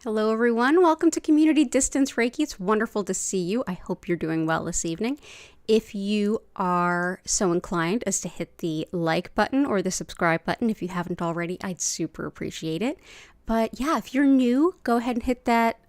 Hello everyone, welcome to Community Distance Reiki. It's wonderful to see you. I hope you're doing well this evening. If you are so inclined as to hit the like button or the subscribe button, if you haven't already, I'd super appreciate it. But yeah, if you're new, go ahead and hit that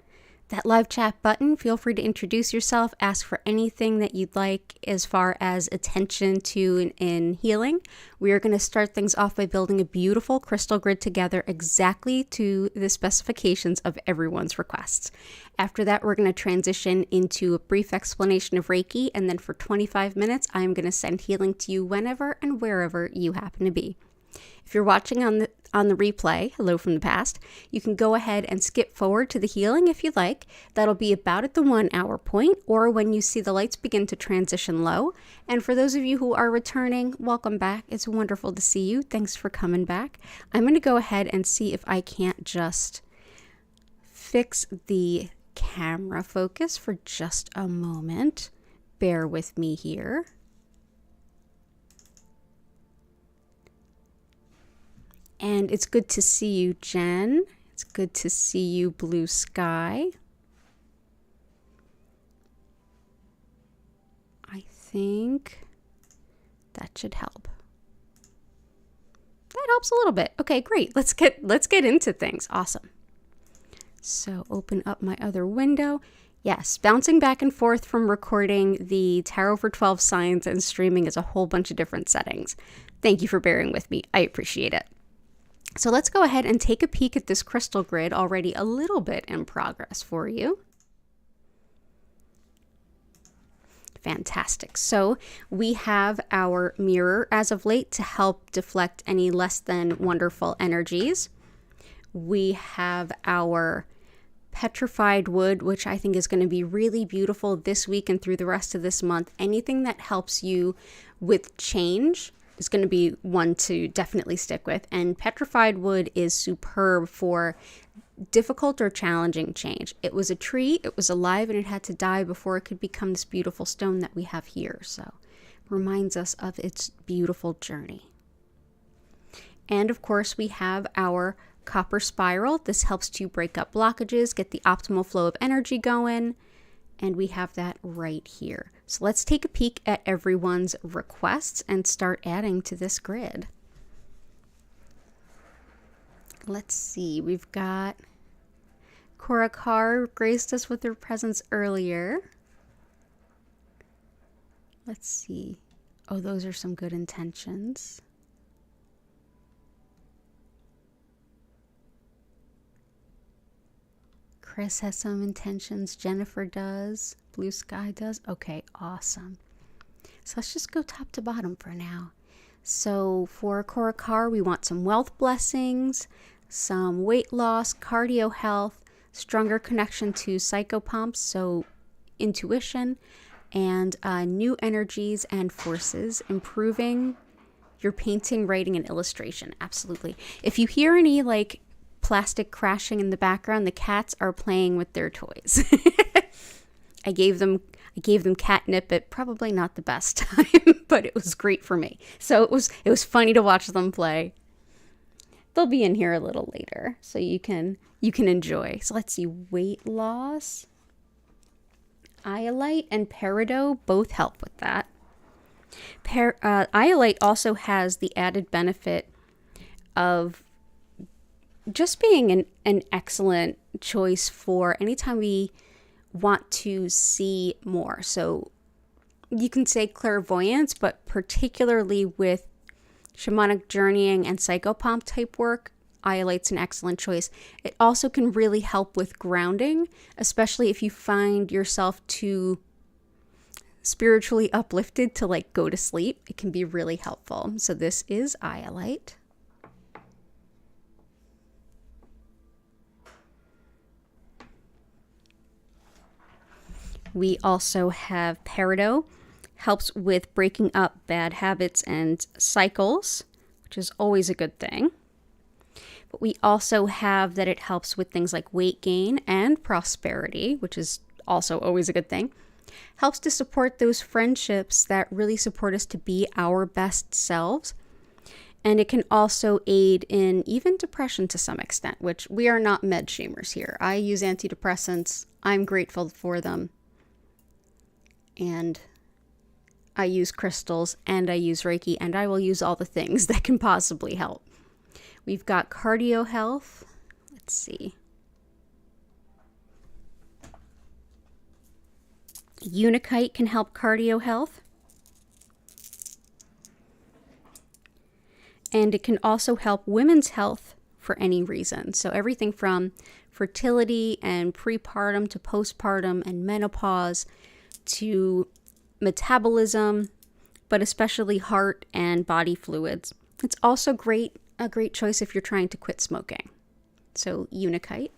live chat button. Feel free to introduce yourself, ask for anything that you'd like as far as attention to in healing. We are going to start things off by building a beautiful crystal grid together exactly to the specifications of everyone's requests. After that, we're going to transition into a brief explanation of Reiki, and then for 25 minutes, I'm going to send healing to you whenever and wherever you happen to be. If you're watching on the replay, hello from the past, you can go ahead and skip forward to the healing if you like. That'll be about at the 1 hour point or when you see the lights begin to transition low. And for those of you who are returning, welcome back. It's wonderful to see you. Thanks for coming back. I'm going to go ahead and see if I can't just fix the camera focus for just a moment. Bear with me here. And it's good to see you, Jen. It's good to see you, Blue Sky. I think that should help. That helps a little bit. Okay, great. Let's get into things. Awesome. So open up my other window. Yes, bouncing back and forth from recording the Tarot for 12 signs and streaming is a whole bunch of different settings. Thank you for bearing with me. I appreciate it. So let's go ahead and take a peek at this crystal grid already a little bit in progress for you. Fantastic. So we have our mirror as of late to help deflect any less than wonderful energies. We have our petrified wood, which I think is going to be really beautiful this week and through the rest of this month. Anything that helps you with change is going to be one to definitely stick with. And petrified wood is superb for difficult or challenging change. It was a tree, it was alive, and it had to die before it could become this beautiful stone that we have here. So it reminds us of its beautiful journey. And of course, we have our copper spiral. This helps to break up blockages, get the optimal flow of energy going. And we have that right here. So let's take a peek at everyone's requests and start adding to this grid. Let's see, we've got Cora Carr graced us with her presence earlier. Let's see. Oh, those are some good intentions. Chris has some intentions. Jennifer does. Blue Sky does. Okay, awesome. So let's just go top to bottom for now. So for Cora Carr, we want some wealth blessings, some weight loss, cardio health, stronger connection to psychopomps, so intuition, and new energies and forces, improving your painting, writing, and illustration. Absolutely. If you hear any plastic crashing in the background, the cats are playing with their toys. I gave them catnip at probably not the best time, but it was great for me. So it was funny to watch them play. They'll be in here a little later, so you can enjoy. So let's see, weight loss, Iolite, and Peridot both help with that. Iolite also has the added benefit of just being an excellent choice for anytime we want to see more. So you can say clairvoyance, but particularly with shamanic journeying and psychopomp type work, Iolite's an excellent choice. It also can really help with grounding, especially if you find yourself too spiritually uplifted to go to sleep. It can be really helpful. So this is Iolite. We also have Peridot, helps with breaking up bad habits and cycles, which is always a good thing. But we also have that it helps with things like weight gain and prosperity, which is also always a good thing. Helps to support those friendships that really support us to be our best selves. And it can also aid in even depression to some extent, which we are not med shamers here. I use antidepressants. I'm grateful for them. And I use crystals and I use Reiki, and I will use all the things that can possibly help. We've got cardio health. Let's see. Unakite can help cardio health. And it can also help women's health for any reason. So everything from fertility and prepartum to postpartum and menopause to metabolism, but especially heart and body fluids. It's also a great choice if you're trying to quit smoking. So Unakite.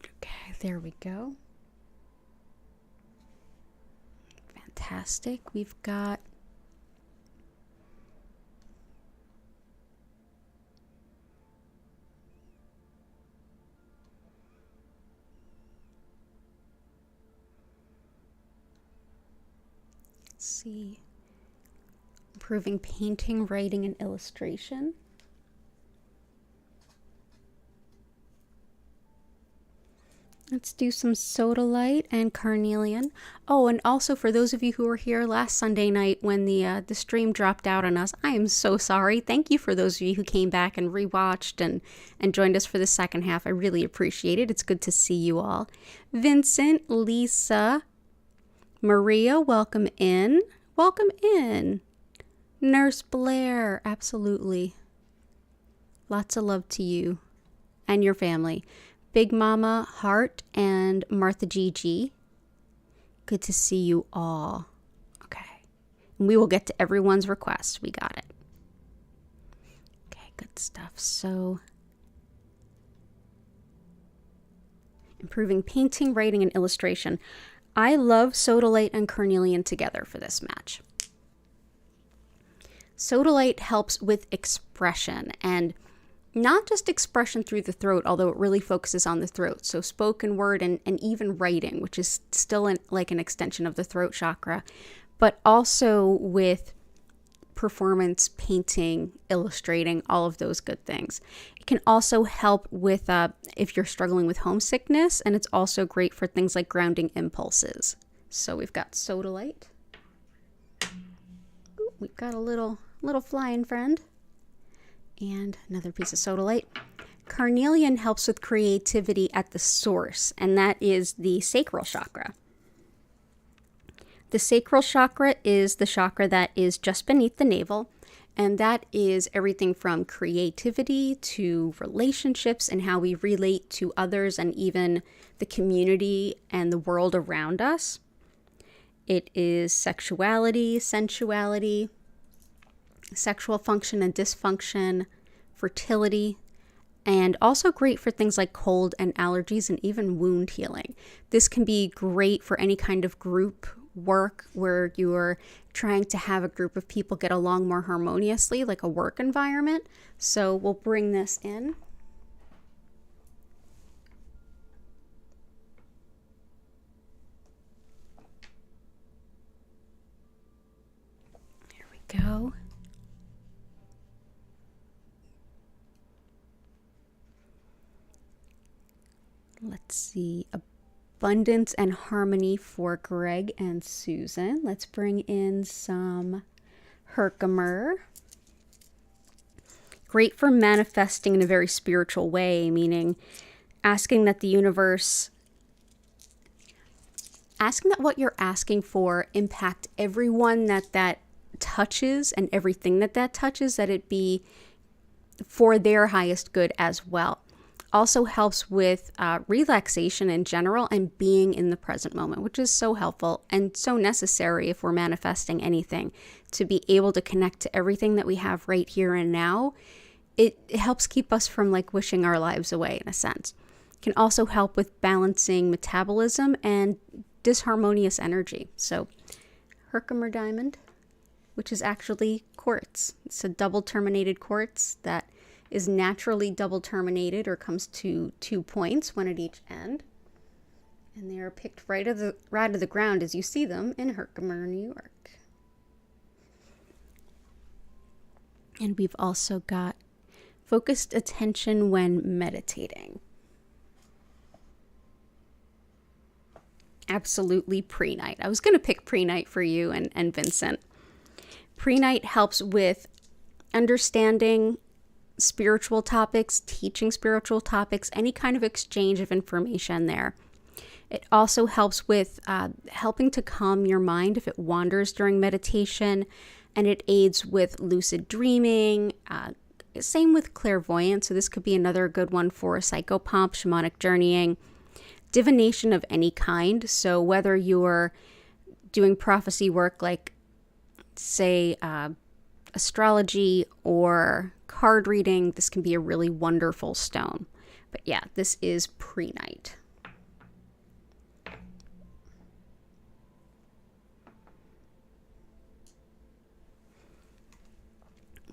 Okay, there we go. Fantastic. We've got improving painting, writing, and illustration. Let's do some sodalite and carnelian. Oh, and also for those of you who were here last Sunday night when the stream dropped out on us, I am so sorry. Thank you for those of you who came back and rewatched and joined us for the second half. I really appreciate it. It's good to see you all. Vincent, Lisa, Maria, welcome in. Welcome in. Nurse Blair, absolutely. Lots of love to you and your family. Big Mama Hart and Martha Gigi. Good to see you all. Okay. And we will get to everyone's request. We got it. Okay, good stuff. So, improving painting, writing, and illustration. I love sodalite and carnelian together for this match. Sodalite helps with expression, and not just expression through the throat, although it really focuses on the throat. So spoken word and even writing, which is still like an extension of the throat chakra, but also with performance, painting, illustrating, all of those good things. It can also help with if you're struggling with homesickness, and it's also great for things like grounding impulses. So we've got sodalite. Ooh, we've got a little flying friend. And another piece of sodalite. Carnelian helps with creativity at the source, and that is the sacral chakra. The sacral chakra is the chakra that is just beneath the navel, and that is everything from creativity to relationships and how we relate to others and even the community and the world around us. It is sexuality, sensuality, sexual function and dysfunction, fertility, and also great for things like cold and allergies and even wound healing. This can be great for any kind of group work where you're trying to have a group of people get along more harmoniously, like a work environment. So we'll bring this in. There we go. Let's see, abundance and harmony for Greg and Susan. Let's bring in some Herkimer. Great for manifesting in a very spiritual way, meaning asking that the universe, asking that what you're asking for impact everyone that touches and everything that touches, that it be for their highest good as well. Also helps with relaxation in general and being in the present moment, which is so helpful and so necessary if we're manifesting anything, to be able to connect to everything that we have right here and now. It helps keep us from like wishing our lives away in a sense. It can also help with balancing metabolism and disharmonious energy. So Herkimer diamond, which is actually quartz. It's a double terminated quartz that is naturally double terminated or comes to 2 points, one at each end. And they are picked right out of the ground as you see them in Herkimer, New York. And we've also got focused attention when meditating. Absolutely pre-night. I was going to pick pre-night for you and Vincent. Pre-night helps with understanding spiritual topics, teaching spiritual topics, any kind of exchange of information there. It also helps with helping to calm your mind if it wanders during meditation, and it aids with lucid dreaming, same with clairvoyance, so this could be another good one for psychopomp, shamanic journeying, divination of any kind. So whether you're doing prophecy work like, say, astrology or card reading, this can be a really wonderful stone. But yeah, this is pre-night.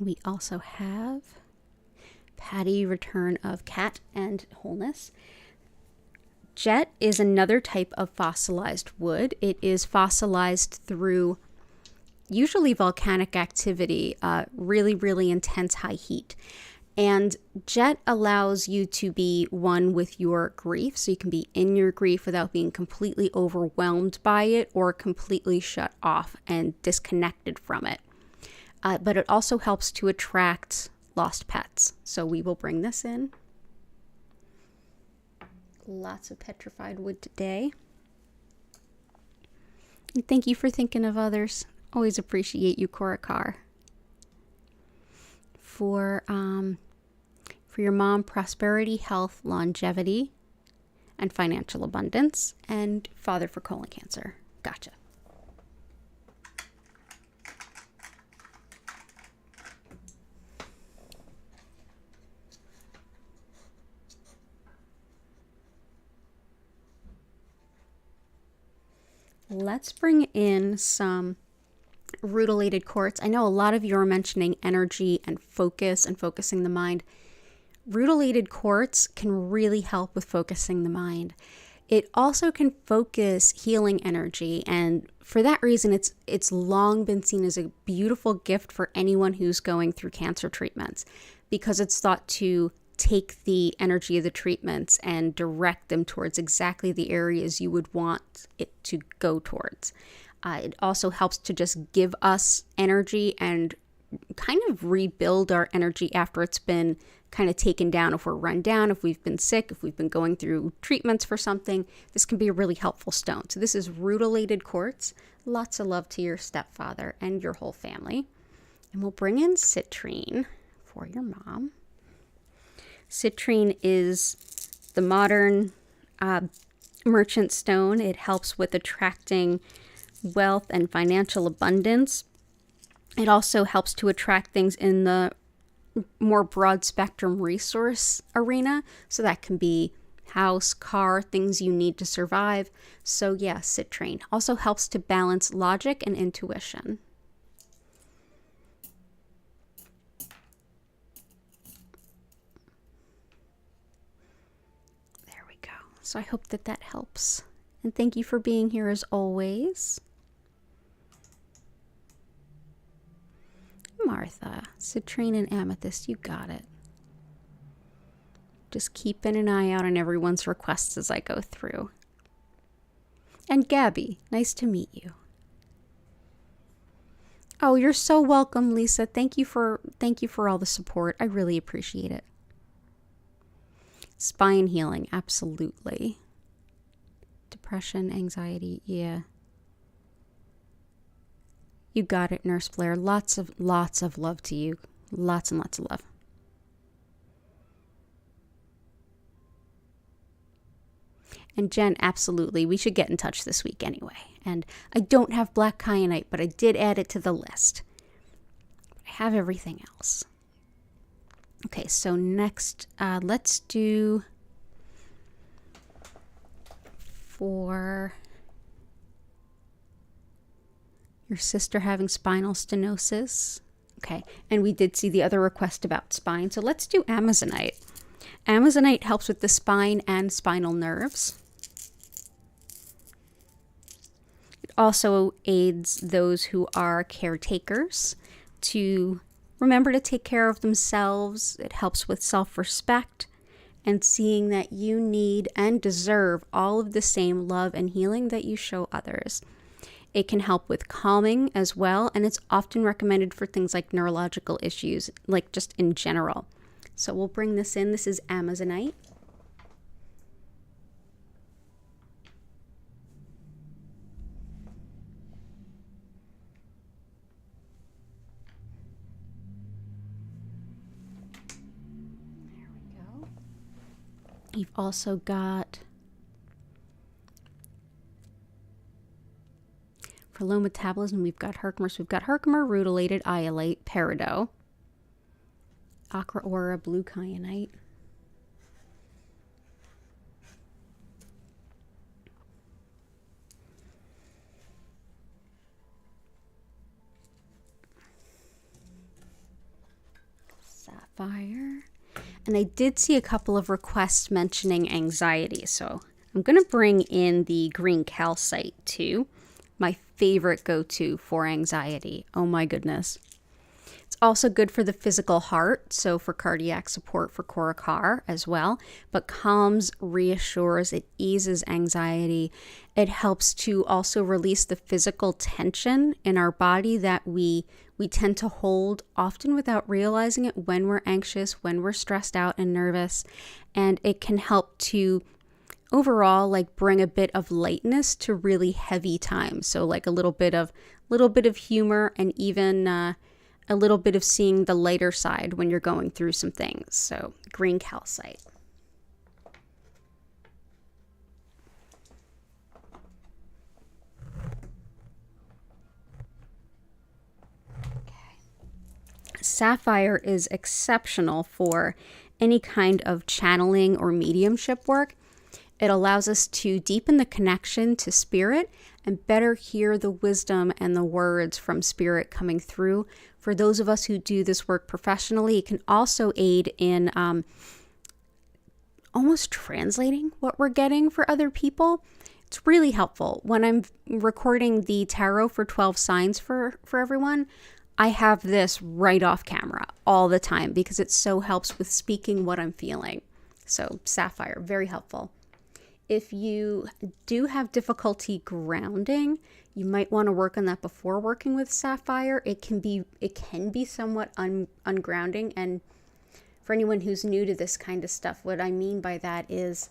We also have Patty, Return of Cat and Wholeness. Jet is another type of fossilized wood. It is fossilized through usually volcanic activity, really, really intense high heat. And jet allows you to be one with your grief. So you can be in your grief without being completely overwhelmed by it or completely shut off and disconnected from it. But it also helps to attract lost pets. So we will bring this in. Lots of petrified wood today. And thank you for thinking of others. Always appreciate you, Cora Carr. For your mom, prosperity, health, longevity, and financial abundance. And father for colon cancer. Gotcha. Let's bring in some rutilated quartz. I know a lot of you are mentioning energy and focus and focusing the mind. Rutilated quartz can really help with focusing the mind. It also can focus healing energy, and for that reason, it's long been seen as a beautiful gift for anyone who's going through cancer treatments, because it's thought to take the energy of the treatments and direct them towards exactly the areas you would want it to go towards. It also helps to just give us energy and kind of rebuild our energy after it's been kind of taken down. If we're run down, if we've been sick, if we've been going through treatments for something, this can be a really helpful stone. So this is rutilated quartz. Lots of love to your stepfather and your whole family. And we'll bring in citrine for your mom. Citrine is the modern merchant stone. It helps with attracting wealth and financial abundance. It also helps to attract things in the more broad spectrum resource arena. So that can be house, car, things you need to survive. So yeah, citrine also helps to balance logic and intuition. So I hope that helps. And thank you for being here as always. Martha, citrine and amethyst, you got it. Just keeping an eye out on everyone's requests as I go through. And Gabby, nice to meet you. Oh, you're so welcome, Lisa. Thank you for all the support. I really appreciate it. Spine healing, absolutely. Depression, anxiety, yeah. You got it, Nurse Blair. Lots of love to you. Lots and lots of love. And Jen, absolutely. We should get in touch this week anyway. And I don't have black kyanite, but I did add it to the list. I have everything else. Okay, so next, let's do for your sister having spinal stenosis, Okay, and we did see the other request about spine, so let's do Amazonite. Amazonite helps with the spine and spinal nerves. It also aids those who are caretakers to remember to take care of themselves. It helps with self-respect and seeing that you need and deserve all of the same love and healing that you show others. It can help with calming as well, and it's often recommended for things like neurological issues, like just in general. So we'll bring this in. This is Amazonite. There we go. You've also got, for low metabolism, we've got Herkimer. So we've got Herkimer, Rutilated, Iolite, Peridot, Aqua Aura, Blue Kyanite. Sapphire. And I did see a couple of requests mentioning anxiety. So I'm going to bring in the green calcite too. My favorite go-to for anxiety. Oh my goodness. It's also good for the physical heart, so for cardiac support for Korakar as well, but calms, reassures, it eases anxiety. It helps to also release the physical tension in our body that we tend to hold often without realizing it when we're anxious, when we're stressed out and nervous, and it can help to overall like bring a bit of lightness to really heavy times. So like a little bit of humor and even a little bit of seeing the lighter side when you're going through some things. So green calcite. Sapphire is exceptional for any kind of channeling or mediumship work. It allows us to deepen the connection to spirit and better hear the wisdom and the words from spirit coming through. For those of us who do this work professionally, it can also aid in almost translating what we're getting for other people. It's really helpful. When I'm recording the tarot for 12 signs for everyone, I have this right off camera all the time because it so helps with speaking what I'm feeling. So sapphire, very helpful. If you do have difficulty grounding, you might want to work on that before working with sapphire. It can be somewhat ungrounding. And for anyone who's new to this kind of stuff, what I mean by that is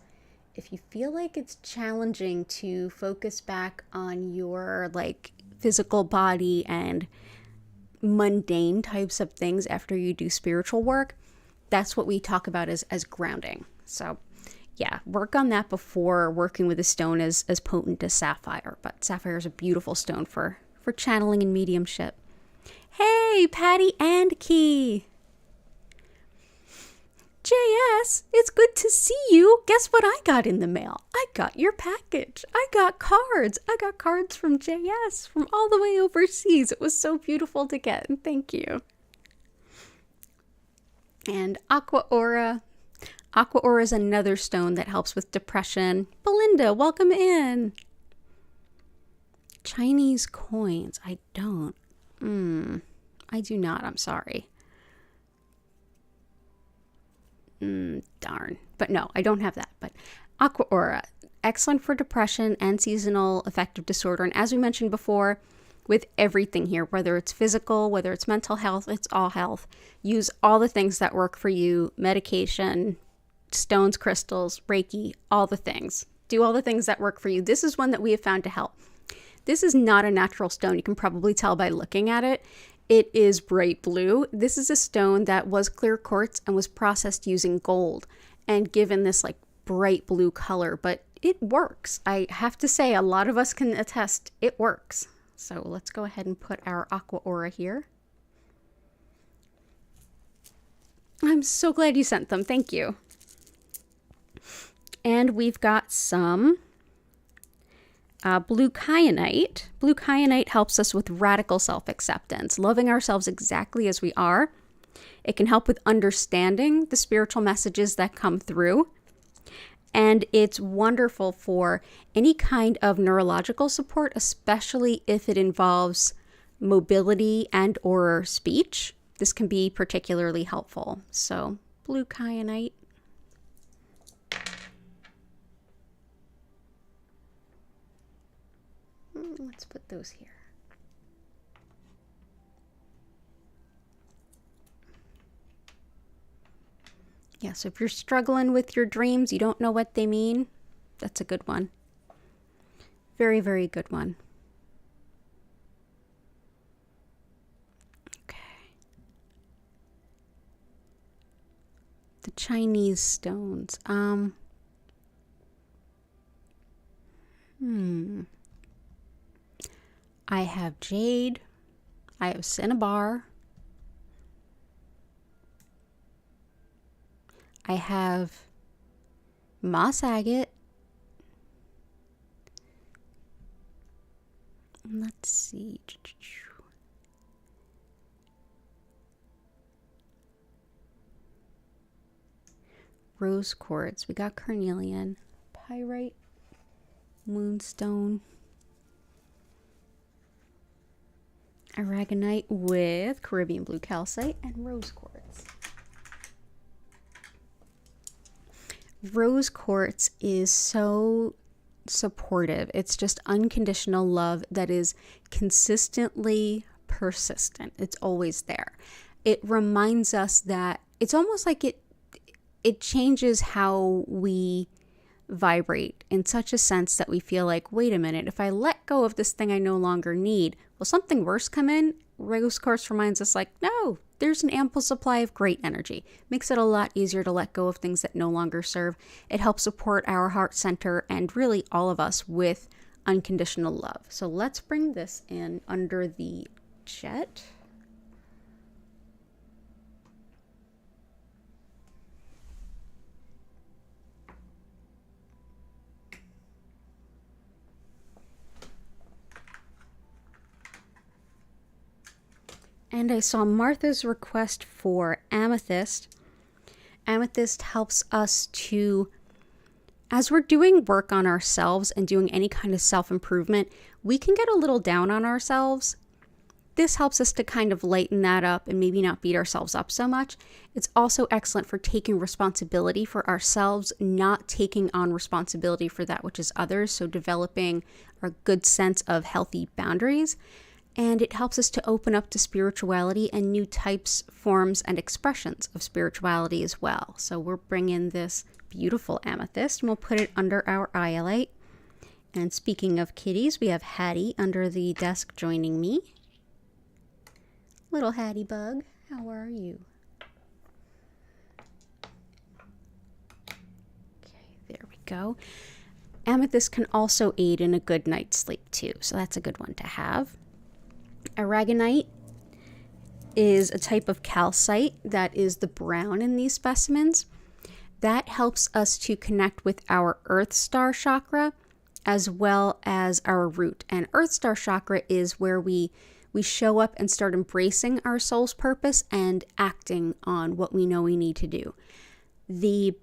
if you feel like it's challenging to focus back on your like physical body and mundane types of things after you do spiritual work, that's what we talk about as grounding. So yeah, work on that before working with a stone as potent as sapphire. But sapphire is a beautiful stone for channeling and mediumship. Hey, Patty and Key. JS, it's good to see you. Guess what I got in the mail? I got your package. I got cards. I got cards from JS from all the way overseas. It was so beautiful to get. And thank you. And Aqua Aura. Aqua Aura is another stone that helps with depression. Belinda, welcome in. Chinese coins. I don't. I do not. I'm sorry. Darn. But no, I don't have that. But Aqua Aura, excellent for depression and seasonal affective disorder. And as we mentioned before, with everything here, whether it's physical, whether it's mental health, it's all health. Use all the things that work for you. Medication, stones, crystals, Reiki, all the things. Do all the things that work for you. This is one that we have found to help. This is not a natural stone. You can probably tell by looking at it. It is bright blue. This is a stone that was clear quartz and was processed using gold and given this like bright blue color, but it works. I have to say, a lot of us can attest it works. So let's go ahead and put our Aqua Aura here. I'm so glad you sent them. Thank you. And we've got some Blue Kyanite. Blue Kyanite helps us with radical self-acceptance, loving ourselves exactly as we are. It can help with understanding the spiritual messages that come through. And it's wonderful for any kind of neurological support, especially if it involves mobility and or speech. This can be particularly helpful. So, blue kyanite. Let's put those here. Yeah, so if you're struggling with your dreams, you don't know what they mean, that's a good one. Very, very good one. Okay. The Chinese stones. I have jade. I have cinnabar. I have moss agate. Let's see. Rose quartz. We got carnelian, pyrite, moonstone, aragonite with Caribbean blue calcite, and rose quartz. Rose quartz is so supportive. It's just unconditional love that is consistently persistent. It's always there. It reminds us that it's almost like it changes how we vibrate in such a sense that we feel like, wait a minute, if I let go of this thing I no longer need, will something worse come in? Rose quartz reminds us like, no, there's an ample supply of great energy. Makes it a lot easier to let go of things that no longer serve. It helps support our heart center and really all of us with unconditional love. So let's bring this in under the jet. And I saw Martha's request for amethyst. Amethyst helps us to, as we're doing work on ourselves and doing any kind of self-improvement, we can get a little down on ourselves. This helps us to kind of lighten that up and maybe not beat ourselves up so much. It's also excellent for taking responsibility for ourselves, not taking on responsibility for that which is others. So developing a good sense of healthy boundaries. And it helps us to open up to spirituality and new types, forms, and expressions of spirituality as well. So we're bringing this beautiful amethyst and we'll put it under our iolite. And speaking of kitties, we have Hattie under the desk joining me. Little Hattie bug, how are you? Okay, there we go. Amethyst can also aid in a good night's sleep too, so that's a good one to have. Aragonite is a type of calcite that is the brown in these specimens. That helps us to connect with our Earth Star chakra as well as our root. And Earth Star chakra is where we show up and start embracing our soul's purpose and acting on what we know we need to do. The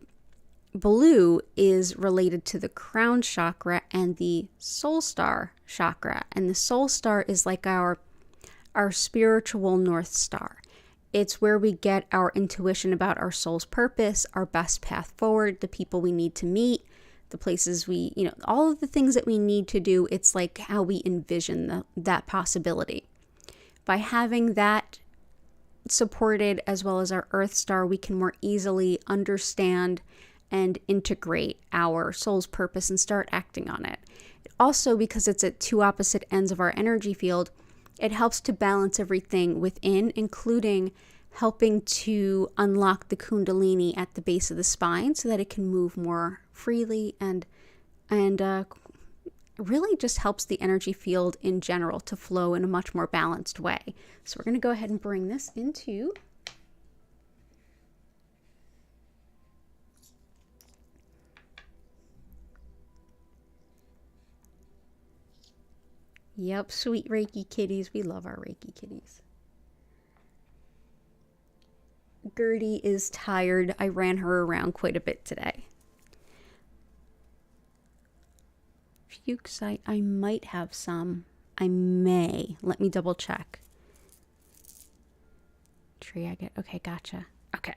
blue is related to the crown chakra and the soul star chakra. And the soul star is like our spiritual North Star. It's where we get our intuition about our soul's purpose, our best path forward, the people we need to meet, the places all of the things that we need to do. It's like how we envision that possibility. By having that supported as well as our Earth Star, we can more easily understand and integrate our soul's purpose and start acting on it. Also, because it's at two opposite ends of our energy field, it helps to balance everything within, including helping to unlock the Kundalini at the base of the spine so that it can move more freely and really just helps the energy field in general to flow in a much more balanced way. So we're going to go ahead and bring this into Yep, sweet Reiki kitties. We love our Reiki kitties. Gertie is tired. I ran her around quite a bit today. Fuchsite, I might have some. I may. Let me double check. Tree agate. Okay, gotcha. Okay.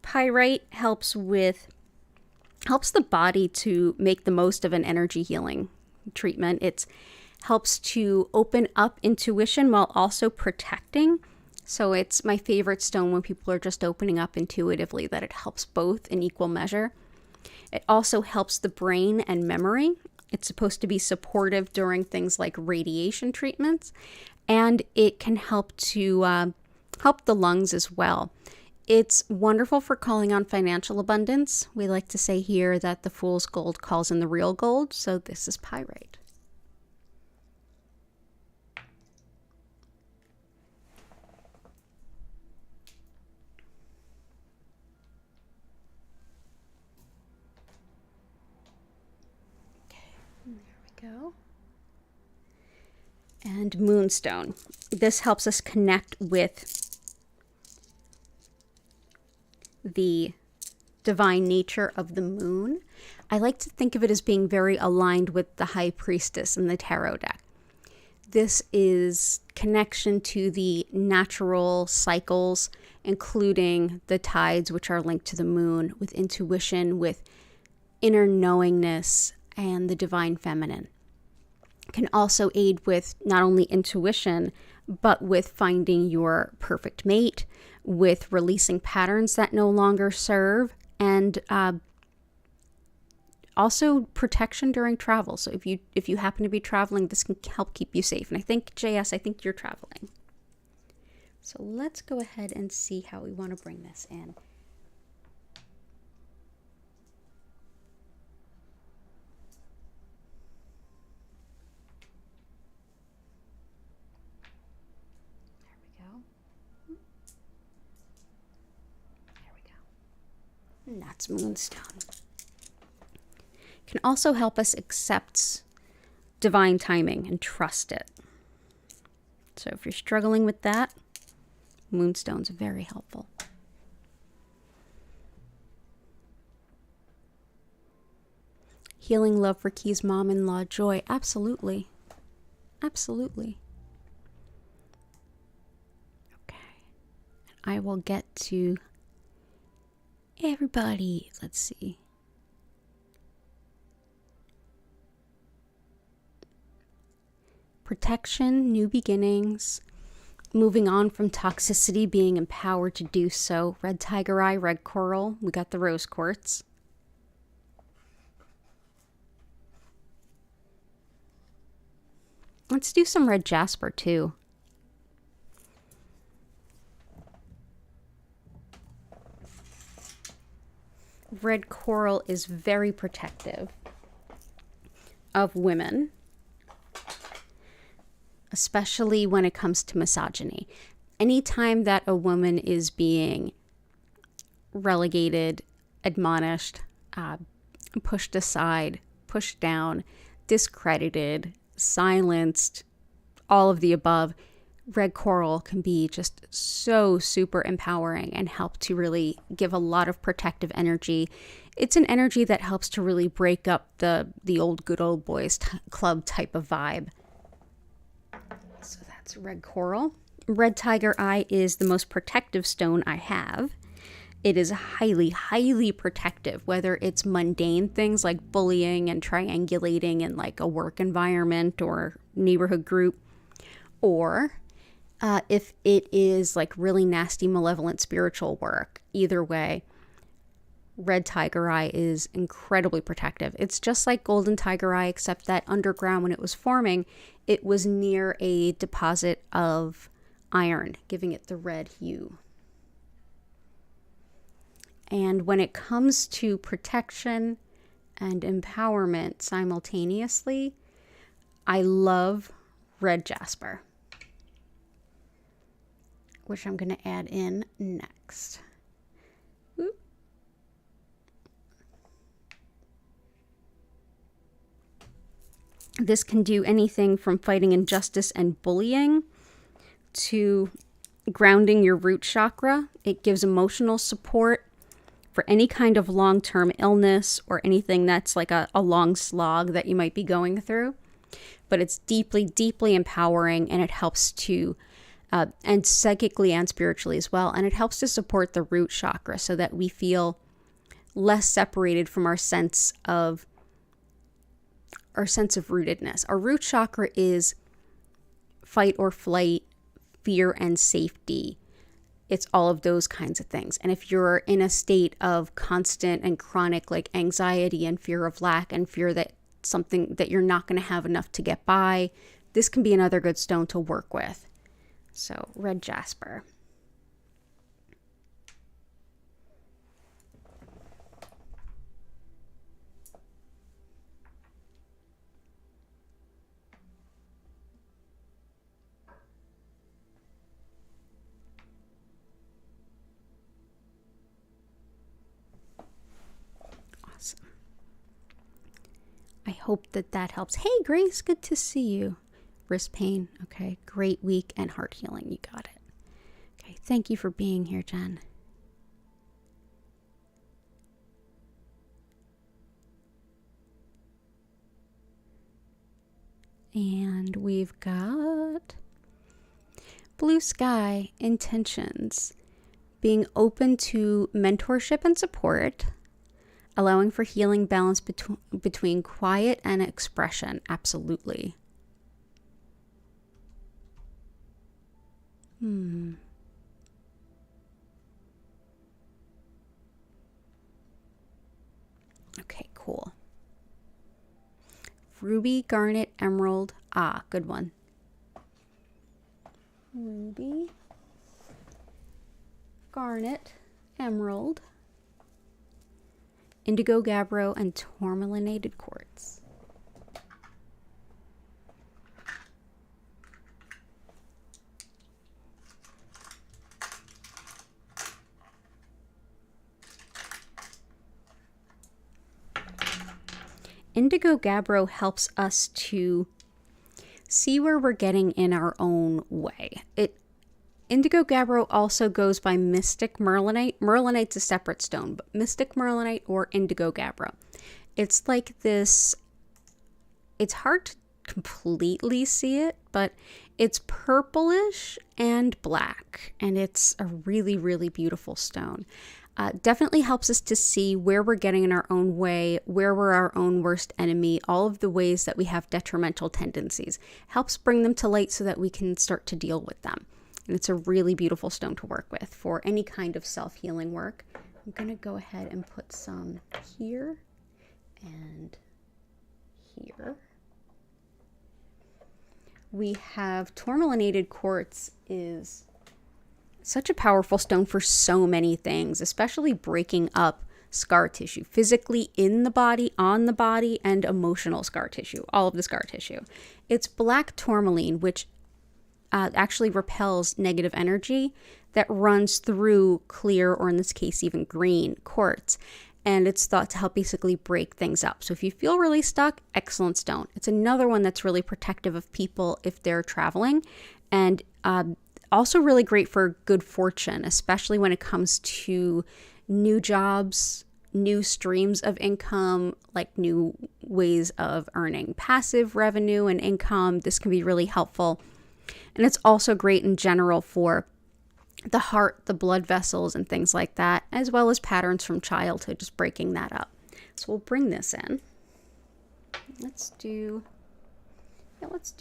Pyrite helps the body to make the most of an energy healing treatment. It helps to open up intuition while also protecting. So it's my favorite stone when people are just opening up intuitively, that it helps both in equal measure. It also helps the brain and memory. It's supposed to be supportive during things like radiation treatments, and it can help to help the lungs as well. It's wonderful for calling on financial abundance. We like to say here that the fool's gold calls in the real gold, so this is pyrite. Go. And Moonstone. This helps us connect with the divine nature of the moon. I like to think of it as being very aligned with the High Priestess in the tarot deck. This is connection to the natural cycles, including the tides, which are linked to the moon, with intuition, with inner knowingness, and the divine feminine. Can also aid with not only intuition, but with finding your perfect mate, with releasing patterns that no longer serve, and also protection during travel. So if you happen to be traveling, this can help keep you safe. And I think, JS, I think you're traveling. So let's go ahead and see how we want to bring this in. And that's Moonstone. Can also help us accept divine timing and trust it. So if you're struggling with that, Moonstone's very helpful. Healing love for Key's mom-in-law, Joy. Absolutely. Absolutely. Okay. I will get to everybody. Let's see. Protection, new beginnings, moving on from toxicity, being empowered to do so. Red tiger eye, red coral. We got the rose quartz. Let's do some red jasper too. Red coral is very protective of women, especially when it comes to misogyny. Anytime that a woman is being relegated, admonished, pushed aside, pushed down, discredited, silenced, all of the above, red coral can be just so super empowering and help to really give a lot of protective energy. It's an energy that helps to really break up the old good old boys club type of vibe. So that's red coral. Red tiger eye is the most protective stone I have. It is highly, highly protective, whether it's mundane things like bullying and triangulating in like a work environment or neighborhood group, or if it is like really nasty, malevolent spiritual work. Either way, red tiger eye is incredibly protective. It's just like golden tiger eye, except that underground, when it was forming, it was near a deposit of iron, giving it the red hue. And when it comes to protection and empowerment simultaneously, I love red jasper, which I'm going to add in next. Oop. This can do anything from fighting injustice and bullying to grounding your root chakra. It gives emotional support for any kind of long-term illness or anything that's like a long slog that you might be going through. But it's deeply, deeply empowering, and it helps to, and psychically and spiritually as well, and it helps to support the root chakra so that we feel less separated from our sense of rootedness. Our root chakra is fight or flight, fear and safety. It's all of those kinds of things. And if you're in a state of constant and chronic like anxiety and fear of lack and fear that something that you're not going to have enough to get by, this can be another good stone to work with. So red jasper. I hope that helps. Hey, Grace, good to see you. Wrist pain. Okay, great week and heart healing. You got it. Okay, thank you for being here, Jen. And we've got blue sky intentions. Being open to mentorship and support. Allowing for healing balance between quiet and expression. Absolutely. Okay, cool. Ruby, garnet, emerald. Ah, good one. Ruby, garnet, emerald, indigo gabbro, and tourmalinated quartz. Indigo gabbro helps us to see where we're getting in our own way. Indigo gabbro also goes by mystic merlinite. Merlinite's a separate stone, but mystic merlinite or indigo gabbro. It's like this, it's hard to completely see it, but it's purplish and black, and it's a really, really beautiful stone. Definitely helps us to see where we're getting in our own way, where we're our own worst enemy, all of the ways that we have detrimental tendencies. Helps bring them to light so that we can start to deal with them. And it's a really beautiful stone to work with for any kind of self-healing work. I'm going to go ahead and put some here and here. We have tourmalinated quartz is such a powerful stone for so many things, especially breaking up scar tissue, physically in the body, on the body, and emotional scar tissue, all of the scar tissue. It's black tourmaline, which actually repels negative energy that runs through clear, or in this case, even green quartz. And it's thought to help basically break things up. So if you feel really stuck, excellent stone. It's another one that's really protective of people if they're traveling. And also really great for good fortune, especially when it comes to new jobs, new streams of income, like new ways of earning passive revenue and income. This can be really helpful. And it's also great in general for the heart, the blood vessels, and things like that, as well as patterns from childhood, just breaking that up. So we'll bring this in. Let's do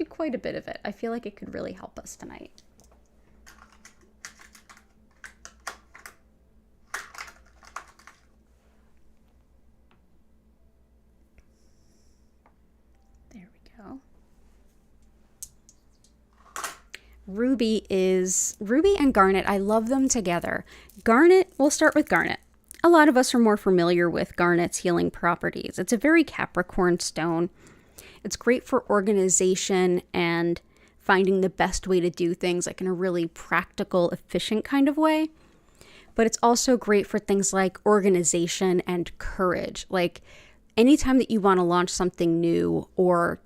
quite a bit of it. I feel like it could really help us tonight. There we go. Ruby and garnet. I love them together. Garnet, we'll start with garnet. A lot of us are more familiar with garnet's healing properties. It's a very Capricorn stone. It's great for organization and finding the best way to do things, like in a really practical, efficient kind of way. But it's also great for things like organization and courage. Like anytime that you want to launch something new or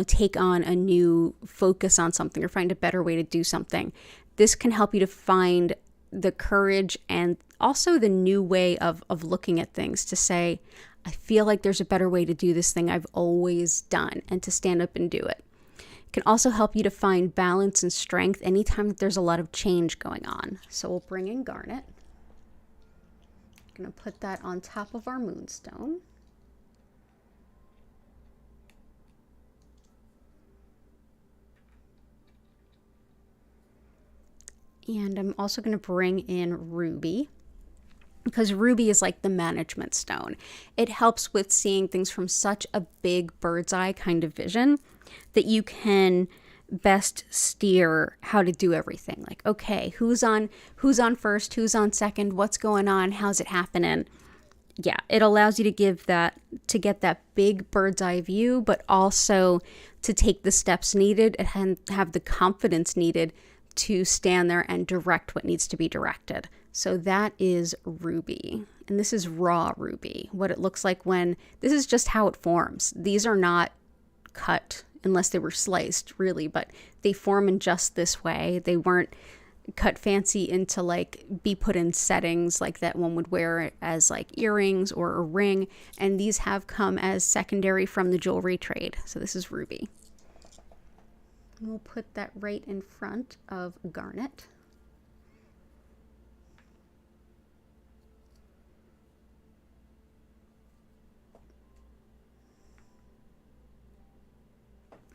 take on a new focus on something or find a better way to do something. This can help you to find the courage and also the new way of looking at things, to say, I feel like there's a better way to do this thing I've always done, and to stand up and do it. It can also help you to find balance and strength anytime that there's a lot of change going on. So we'll bring in garnet. I'm going to put that on top of our moonstone. And I'm also going to bring in ruby, because ruby is like the management stone. It helps with seeing things from such a big bird's eye kind of vision that you can best steer how to do everything. Like, okay, who's on first, who's on second, what's going on, how's it happening? Yeah, it allows you to get that big bird's eye view, but also to take the steps needed and have the confidence needed to stand there and direct what needs to be directed. So that is ruby. And this is raw ruby. What it looks like this is just how it forms. These are not cut unless they were sliced, really, but they form in just this way. They weren't cut fancy into be put in settings like that one would wear as earrings or a ring. And these have come as secondary from the jewelry trade. So this is ruby. And we'll put that right in front of garnet.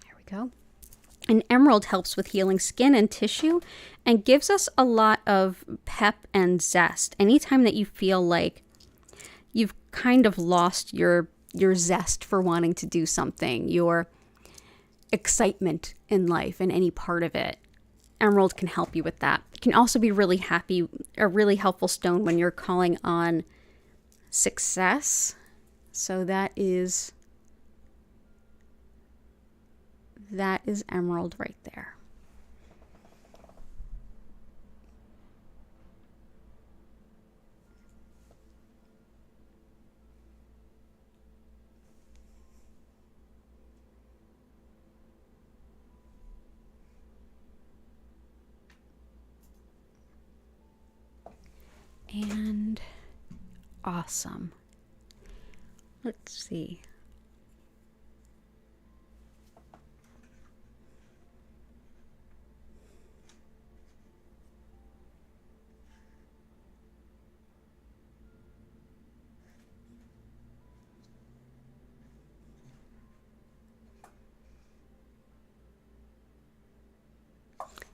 There we go. An emerald helps with healing skin and tissue and gives us a lot of pep and zest. Anytime that you feel like you've kind of lost your zest for wanting to do something, your excitement in life and any part of it, emerald can help you with that. It can also be a really helpful stone when you're calling on success. So that is emerald right there. And awesome. Let's see.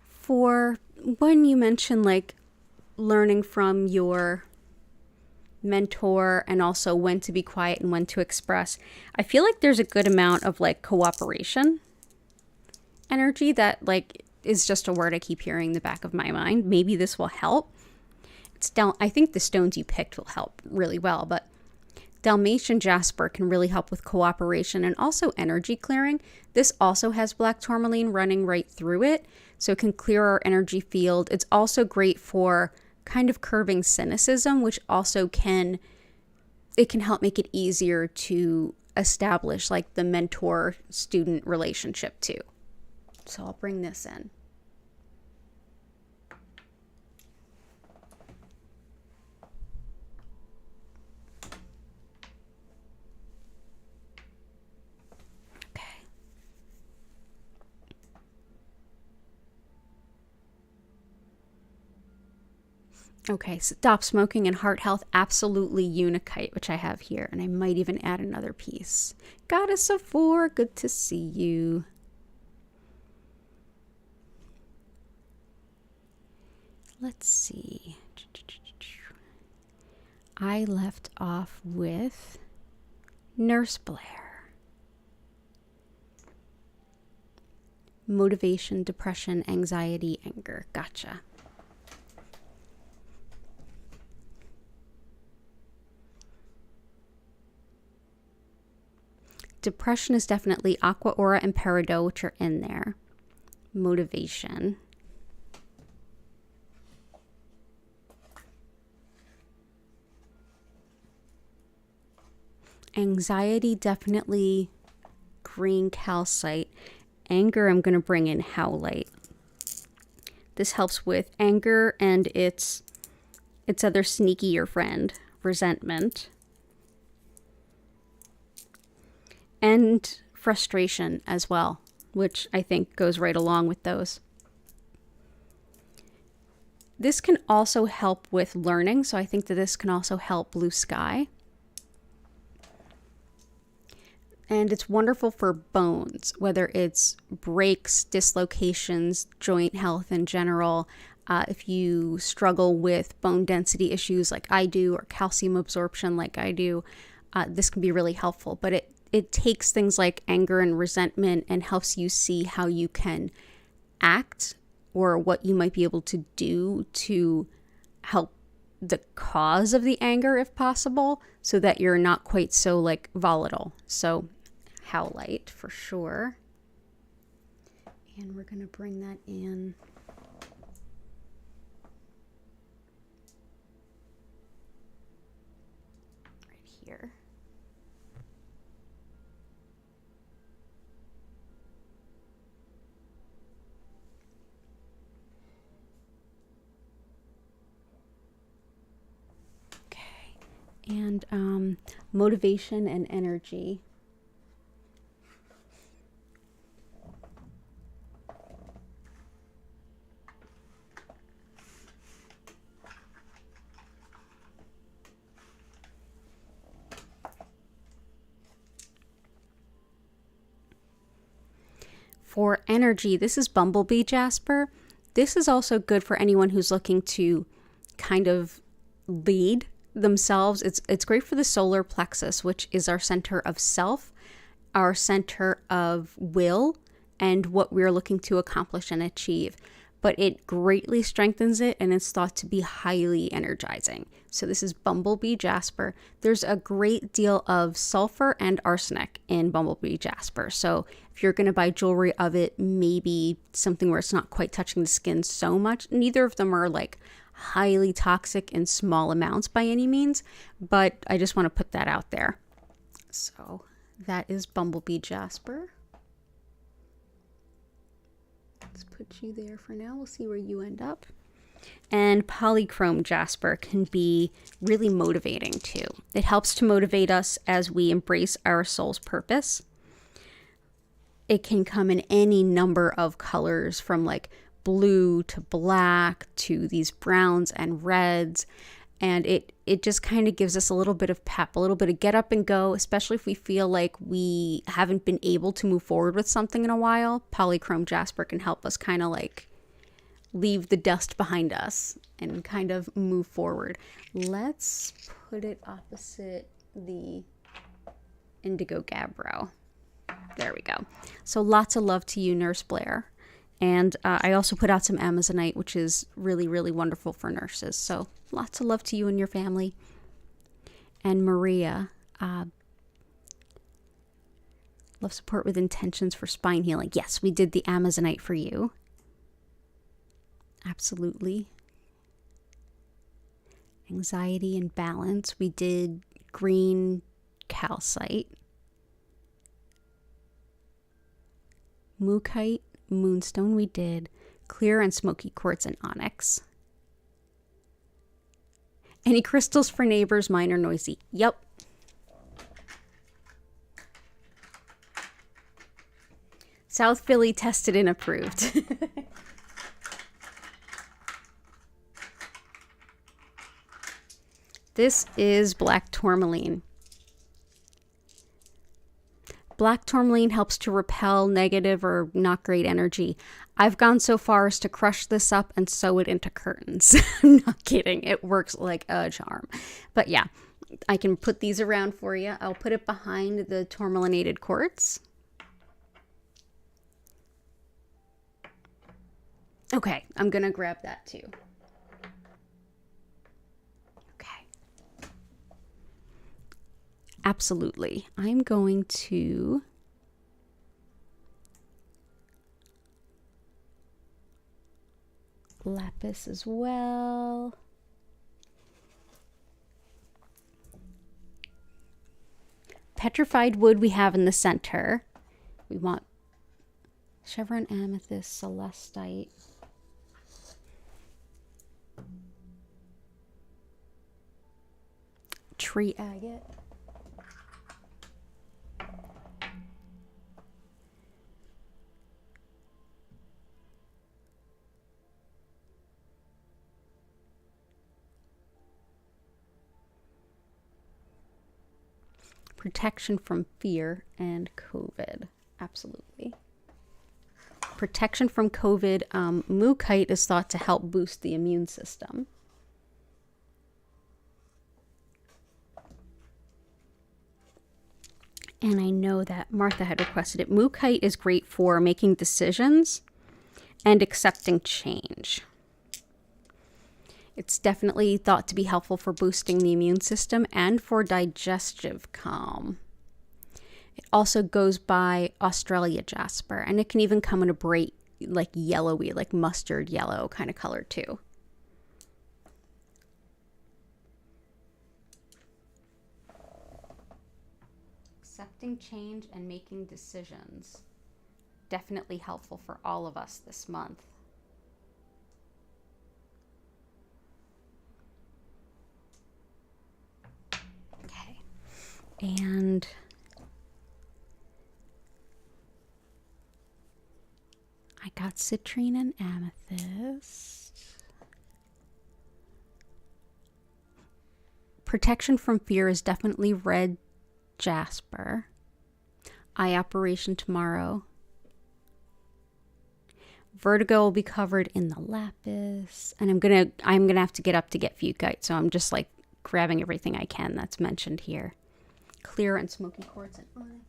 For when you mention learning from your mentor and also when to be quiet and when to express, I feel like there's a good amount of cooperation energy that is just a word I keep hearing in the back of my mind. Maybe this will help. I think the stones you picked will help really well, but Dalmatian Jasper can really help with cooperation and also energy clearing. This also has black tourmaline running right through it, so it can clear our energy field. It's also great for kind of curbing cynicism, which also can help make it easier to establish the mentor-student relationship too. So I'll bring this in. Okay, stop smoking and heart health, absolutely unikite, which I have here, and I might even add another piece. Goddess of Four, good to see you. Let's see. I left off with Nurse Blair. Motivation, depression, anxiety, anger. Gotcha. Depression is definitely Aqua Aura and Peridot, which are in there. Motivation. Anxiety, definitely green calcite. Anger, I'm going to bring in howlite. This helps with anger and its other sneakier friend, resentment. And frustration as well, which I think goes right along with those. This can also help with learning, so I think that this can also help blue sky. And it's wonderful for bones, whether it's breaks, dislocations, joint health in general. If you struggle with bone density issues like I do, or calcium absorption like I do, this can be really helpful. But it takes things like anger and resentment and helps you see how you can act or what you might be able to do to help the cause of the anger if possible, so that you're not quite so like volatile. So howlite for sure. And we're going to bring that in. Right here. And motivation and energy. For energy, this is Bumblebee Jasper. This is also good for anyone who's looking to kind of lead themselves. It's great for the solar plexus, which is our center of self, our center of will, and what we're looking to accomplish and achieve. But it greatly strengthens it, and it's thought to be highly energizing. So this is Bumblebee Jasper. There's a great deal of sulfur and arsenic in Bumblebee Jasper. So if you're going to buy jewelry of it, maybe something where it's not quite touching the skin so much. Neither of them are like highly toxic in small amounts by any means, but I just want to put that out there. So that is Bumblebee Jasper. Let's put you there for now. We'll see where you end up. And Polychrome Jasper can be really motivating too. It helps to motivate us as we embrace our soul's purpose. It can come in any number of colors, from like blue to black to these browns and reds, and it just kind of gives us a little bit of pep, a little bit of get up and go, especially if we feel like we haven't been able to move forward with something in a while. Polychrome Jasper can help us kind of like leave the dust behind us and kind of move forward. Let's put it opposite the Indigo Gabbro. There we go. So lots of love to you, Nurse Blair. And I also put out some Amazonite, which is really, really wonderful for nurses. So lots of love to you and your family. And Maria, love support with intentions for spine healing. Yes, we did the Amazonite for you. Absolutely. Anxiety and balance. We did green calcite. Mookite. Moonstone, we did clear and smoky quartz and onyx. Any crystals for neighbors? Mine are noisy. Yep. South Philly tested and approved. This is black tourmaline. Black tourmaline helps to repel negative or not great energy. I've gone so far as to crush this up and sew it into curtains. I'm not kidding. It works like a charm. But yeah, I can put these around for you. I'll put it behind the tourmalinated quartz. Okay, I'm going to grab that too. Absolutely. I'm going to lapis as well. Petrified wood we have in the center. We want chevron amethyst, celestite, tree agate, protection from fear and COVID. Absolutely. Protection from COVID. Mookite is thought to help boost the immune system. And I know that Martha had requested it. Mookite is great for making decisions and accepting change. It's definitely thought to be helpful for boosting the immune system and for digestive calm. It also goes by Australia Jasper, and it can even come in a bright, like yellowy, like mustard yellow kind of color too. Accepting change and making decisions. Definitely helpful for all of us this month. Okay. And I got citrine and amethyst. Protection from fear is definitely red Jasper. Eye operation tomorrow. Vertigo will be covered in the lapis. And I'm gonna have to get up to get Fuchsite, so I'm just like grabbing everything I can that's mentioned here. Clear and smoky quartz and onyx.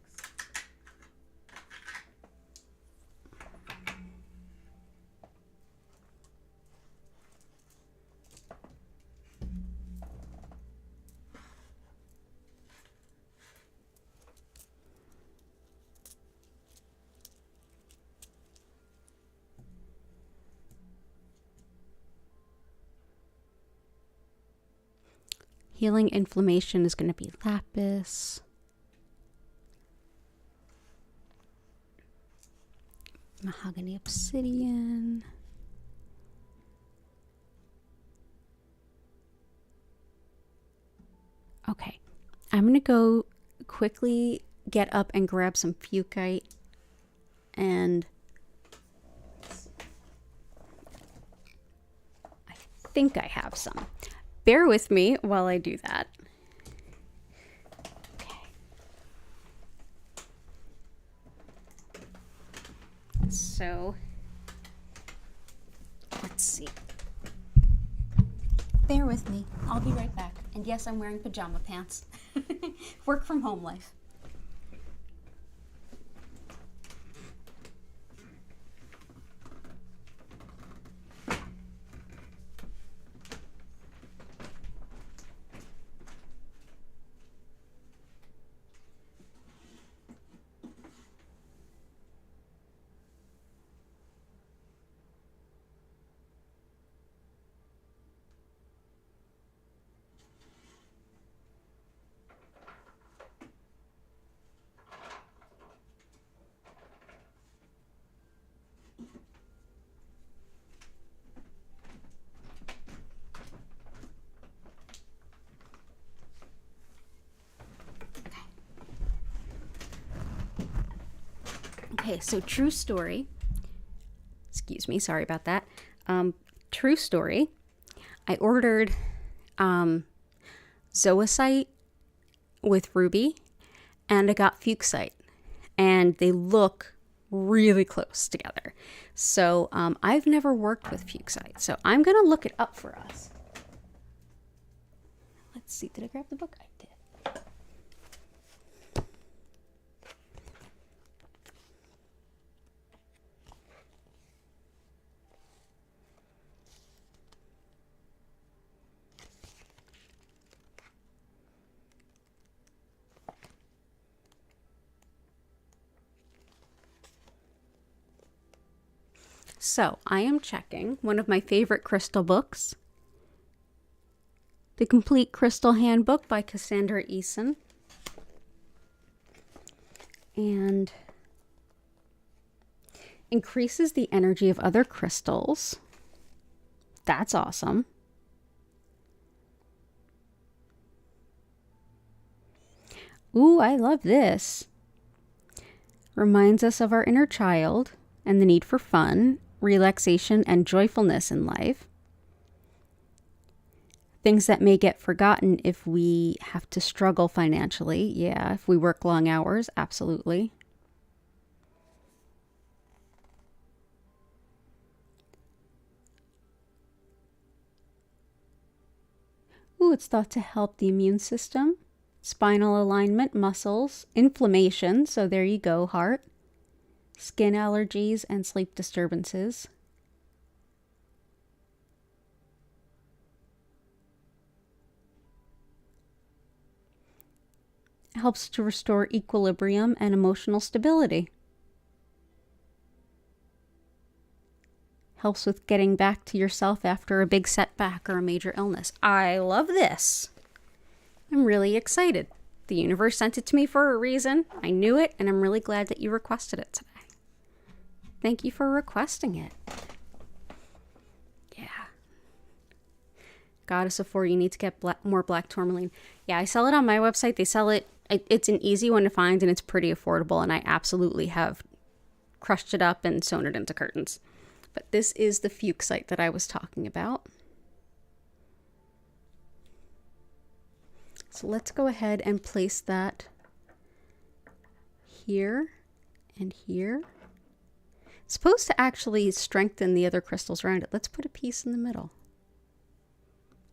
Healing inflammation is going to be lapis. Mahogany obsidian. Okay, I'm going to go quickly get up and grab some Fuchsite, and I think I have some. Bear with me while I do that. Okay. So, let's see. Bear with me. I'll be right back. And yes, I'm wearing pajama pants. Work from home life. Okay, so true story. Excuse me, sorry about that. True story. I ordered zoisite with ruby, and I got Fuchsite, and they look really close together. So I've never worked with Fuchsite, so I'm gonna look it up for us. Let's see, did I grab the book? I did. So I am checking one of my favorite crystal books, The Complete Crystal Handbook by Cassandra Eason. And Increases the energy of other crystals. That's awesome. Ooh, I love this. Reminds us of our inner child and the need for fun, relaxation, and joyfulness in life. Things that may get forgotten if we have to struggle financially. Yeah, if we work long hours, absolutely. Ooh, it's thought to help the immune system, spinal alignment, muscles, inflammation. So there you go, heart, skin allergies, and sleep disturbances. Helps to restore equilibrium and emotional stability. Helps with getting back to yourself after a big setback or a major illness. I love this. I'm really excited. The universe sent it to me for a reason. I knew it, and I'm really glad that you requested it today. Thank you for requesting it. Yeah. Goddess of Four, you need to get more black tourmaline. Yeah, I sell it on my website. They sell it. It's an easy one to find, and it's pretty affordable, and I absolutely have crushed it up and sewn it into curtains. But this is the Fuchsite that I was talking about. So let's go ahead and place that here and here. It's supposed to actually strengthen the other crystals around it. Let's put a piece in the middle.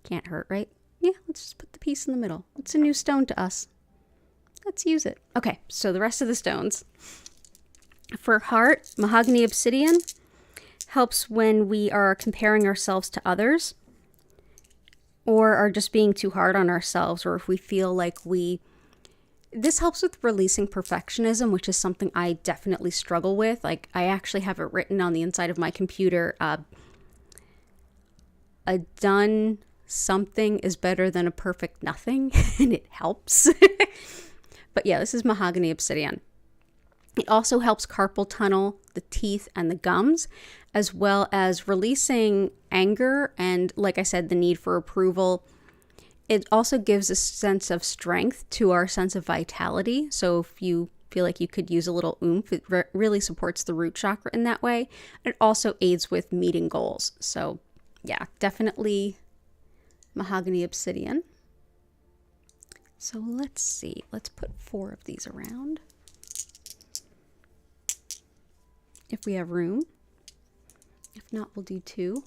Can't hurt, right? Yeah, let's just put the piece in the middle. It's a new stone to us. Let's use it. Okay, so the rest of the stones. For heart, mahogany obsidian helps when we are comparing ourselves to others or are just being too hard on ourselves, or if we feel like this helps with releasing perfectionism, which is something I definitely struggle with. Like, I actually have it written on the inside of my computer. A done something is better than a perfect nothing, and it helps. But yeah, this is mahogany obsidian. It also helps carpal tunnel, the teeth, and the gums, as well as releasing anger and, like I said, the need for approval. It also gives a sense of strength to our sense of vitality. So if you feel like you could use a little oomph, it really supports the root chakra in that way. It also aids with meeting goals. So yeah, definitely mahogany obsidian. So let's see. Let's put 4 of these around, if we have room. If not, we'll do 2.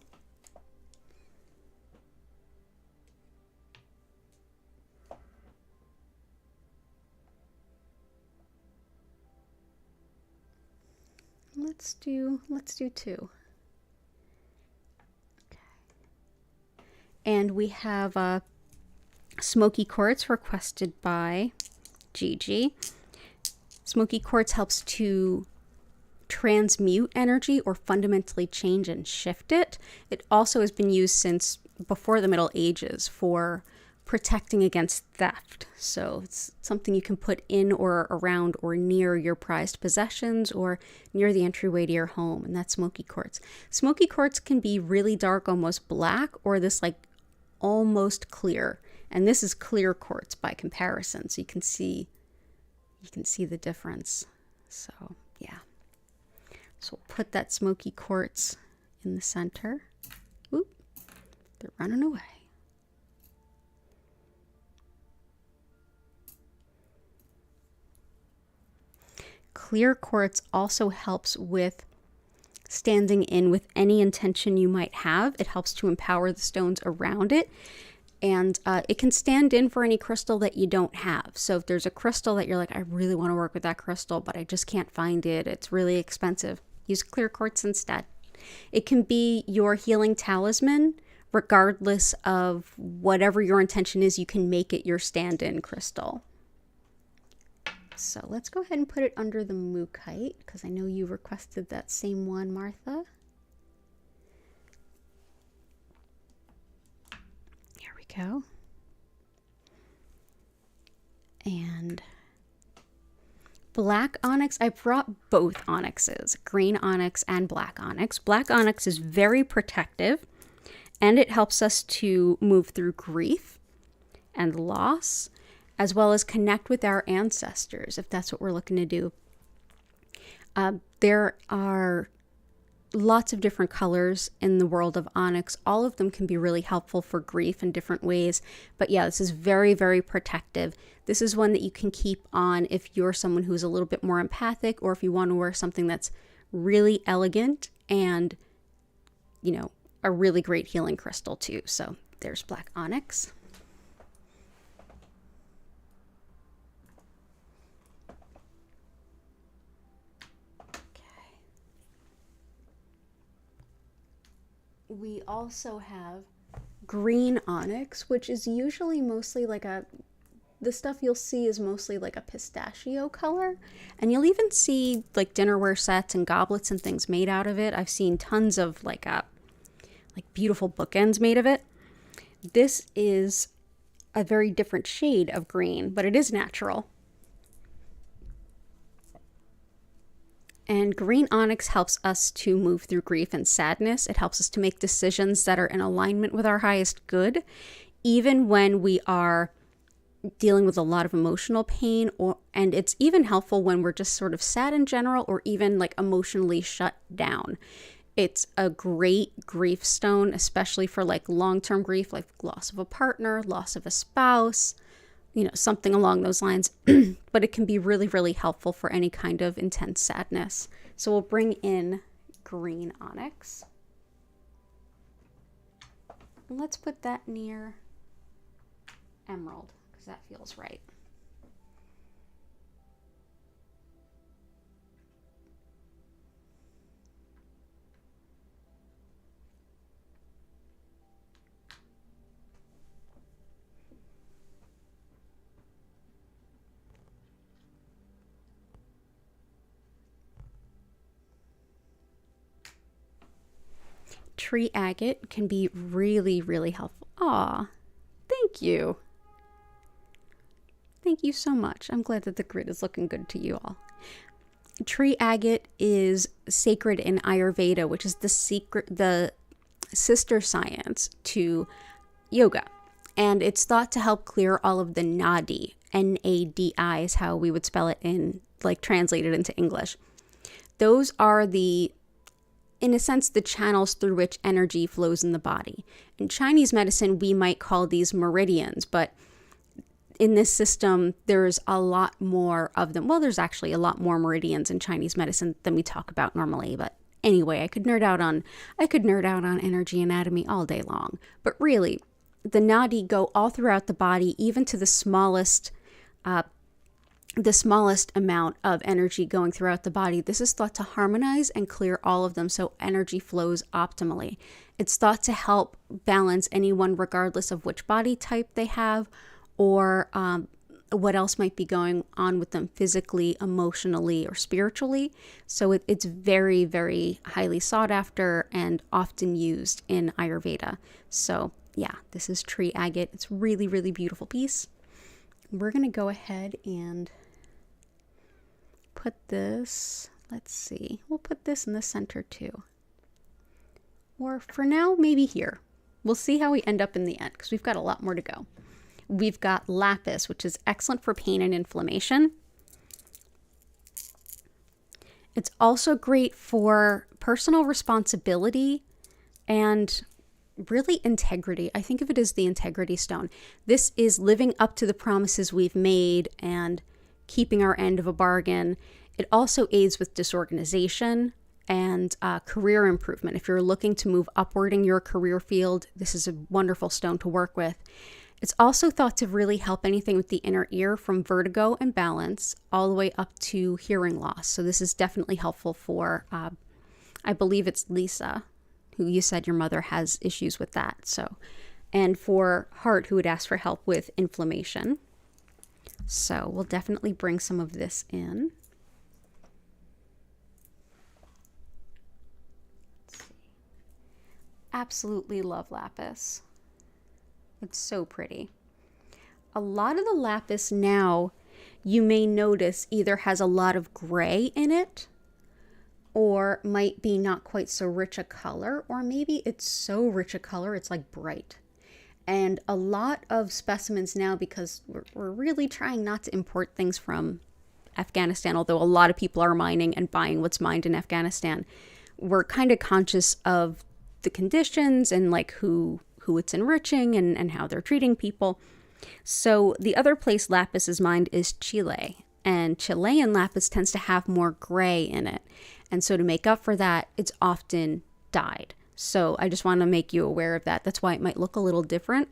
Let's do 2. Okay. And we have smoky quartz requested by Gigi. Smoky quartz helps to transmute energy or fundamentally change and shift it. It also has been used since before the Middle Ages for protecting against theft. So it's something you can put in or around or near your prized possessions or near the entryway to your home, and that's smoky quartz. Smoky quartz can be really dark, almost black, or this like almost clear. And this is clear quartz by comparison, so you can see the difference. So yeah. So we'll put that smoky quartz in the center. Oop, they're running away. Clear quartz also helps with standing in with any intention you might have. It helps to empower the stones around it. And it can stand in for any crystal that you don't have. So if there's a crystal that you're like, I really want to work with that crystal, but I just can't find it, it's really expensive, use clear quartz instead. It can be your healing talisman, regardless of whatever your intention is, you can make it your stand-in crystal. So let's go ahead and put it under the Mookite, because I know you requested that same one, Martha. Here we go. Black onyx, I brought both onyxes, green onyx and black onyx. Black onyx is very protective, and it helps us to move through grief and loss, as well as connect with our ancestors, if that's what we're looking to do. There are lots of different colors in the world of onyx. All of them can be really helpful for grief in different ways. But yeah, this is very, very protective. This is one that you can keep on if you're someone who's a little bit more empathic, or if you want to wear something that's really elegant and, you know, a really great healing crystal too. So there's black onyx. We also have green onyx, which is usually mostly like the stuff you'll see is mostly like a pistachio color. And you'll even see like dinnerware sets and goblets and things made out of it. I've seen tons of like beautiful bookends made of it. This is a very different shade of green, but it is natural. And green onyx helps us to move through grief and sadness. It helps us to make decisions that are in alignment with our highest good, even when we are dealing with a lot of emotional pain, and it's even helpful when we're just sort of sad in general, or even like emotionally shut down. It's a great grief stone, especially for like long-term grief, like loss of a partner, loss of a spouse, you know, something along those lines. But it can be really, really helpful for any kind of intense sadness. So we'll bring in green onyx. And let's put that near emerald, because that feels right. Tree agate can be really, really helpful. Aw, thank you. Thank you so much. I'm glad that the grid is looking good to you all. Tree agate is sacred in Ayurveda, which is the sister science to yoga. And it's thought to help clear all of the nadi. N-A-D-I is how we would spell it in, like, translated into English. Those are in a sense, the channels through which energy flows in the body. In Chinese medicine, we might call these meridians, but in this system, there's a lot more of them. Well, there's actually a lot more meridians in Chinese medicine than we talk about normally. But anyway, I could nerd out on energy anatomy all day long. But really, the nadi go all throughout the body, even to the smallest amount of energy going throughout the body. This is thought to harmonize and clear all of them so energy flows optimally. It's thought to help balance anyone regardless of which body type they have, or what else might be going on with them physically, emotionally, or spiritually. So it's very, very highly sought after and often used in Ayurveda. So yeah, this is tree agate. It's really, really beautiful piece. We're going to go ahead and put this, let's see, we'll put this in the center too. Or for now, maybe here. We'll see how we end up in the end, because we've got a lot more to go. We've got lapis, which is excellent for pain and inflammation. It's also great for personal responsibility and really integrity. I think of it as the integrity stone. This is living up to the promises we've made and keeping our end of a bargain. It also aids with disorganization and career improvement. If you're looking to move upward in your career field, this is a wonderful stone to work with. It's also thought to really help anything with the inner ear, from vertigo and balance all the way up to hearing loss. So this is definitely helpful for, I believe it's Lisa, who you said your mother has issues with that. So, and for Heart, who would ask for help with inflammation. So we'll definitely bring some of this in. Let's see. Absolutely love lapis. It's so pretty. A lot of the lapis now you may notice either has a lot of gray in it, or might be not quite so rich a color, or maybe it's so rich a color it's like bright. And a lot of specimens now, because we're really trying not to import things from Afghanistan, although a lot of people are mining and buying what's mined in Afghanistan, we're kind of conscious of the conditions and like who it's enriching and how they're treating people. So the other place lapis is mined is Chile, and Chilean lapis tends to have more gray in it. And so to make up for that, it's often dyed. So I just want to make you aware of that. That's why it might look a little different.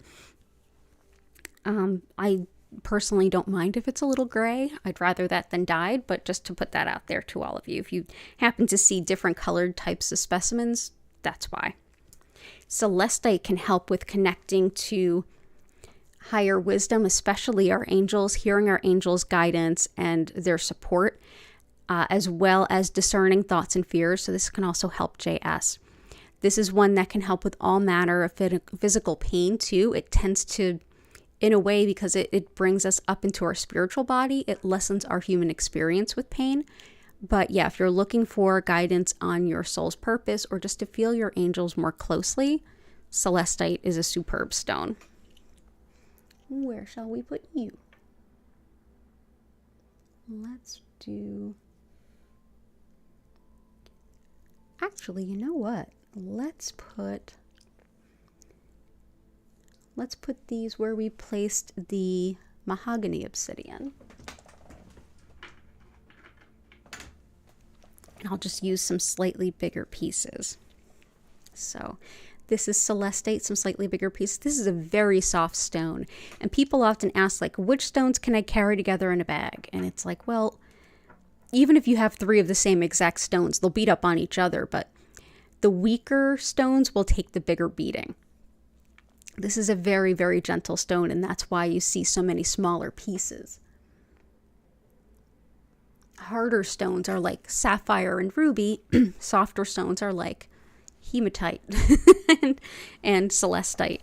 I personally don't mind if it's a little gray. I'd rather that than dyed, but just to put that out there to all of you. If you happen to see different colored types of specimens, that's why. Celestite can help with connecting to higher wisdom, especially our angels, hearing our angels' guidance and their support, as well as discerning thoughts and fears. So this can also help JS. This is one that can help with all manner of physical pain too. It tends to, in a way, because it brings us up into our spiritual body, it lessens our human experience with pain. But yeah, if you're looking for guidance on your soul's purpose or just to feel your angels more closely, Celestite is a superb stone. Where shall we put you? Let's do... Actually, you know what? Let's put these where we placed the mahogany obsidian. And I'll just use some slightly bigger pieces. So this is Celestite, some slightly bigger pieces. This is a very soft stone. And people often ask, like, which stones can I carry together in a bag? And it's like, well, even if you have 3 of the same exact stones, they'll beat up on each other, but the weaker stones will take the bigger beating. This is a very, very gentle stone, and that's why you see so many smaller pieces. Harder stones are like sapphire and ruby. Softer stones are like hematite and celestite.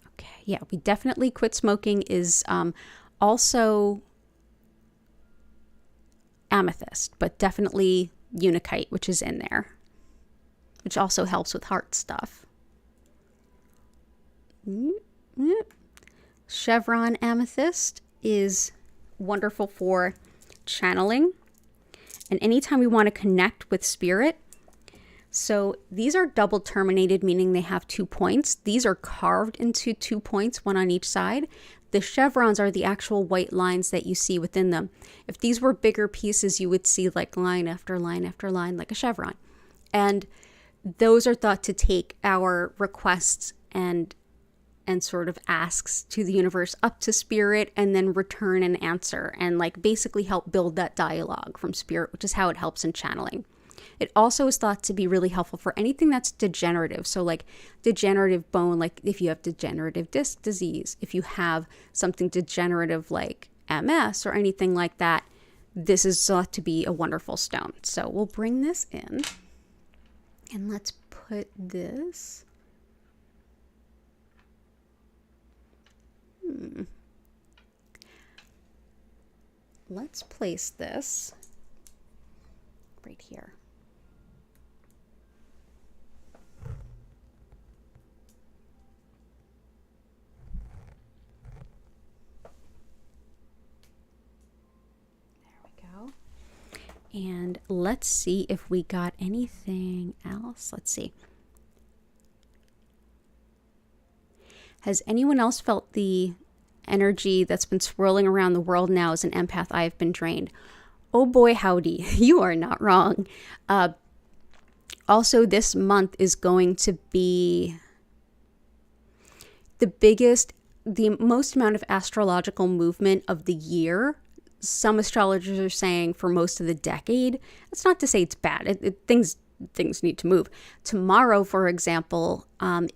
Okay, yeah, we definitely quit smoking is also amethyst, but definitely unakite, which is in there, which also helps with heart stuff. Chevron amethyst is wonderful for channeling and anytime we want to connect with spirit. So these are double terminated, meaning they have 2 points. These are carved into 2 points, one on each side. The chevrons are the actual white lines that you see within them. If these were bigger pieces, you would see like line after line after line, like a chevron. And those are thought to take our requests and sort of asks to the universe up to spirit and then return an answer and like basically help build that dialogue from spirit, which is how it helps in channeling. It also is thought to be really helpful for anything that's degenerative. So like degenerative bone, like if you have degenerative disc disease, if you have something degenerative like MS or anything like that, this is thought to be a wonderful stone. So we'll bring this in and let's put this. Let's place this right here. And let's see if we got anything else. Let's see. Has anyone else felt the energy that's been swirling around the world now as an empath? I have been drained. Oh boy, howdy. You are not wrong. Also, this month is going to be the most amount of astrological movement of the year. Some astrologers are saying for most of the decade. It's not to say it's bad. Things need to move. Tomorrow, for example,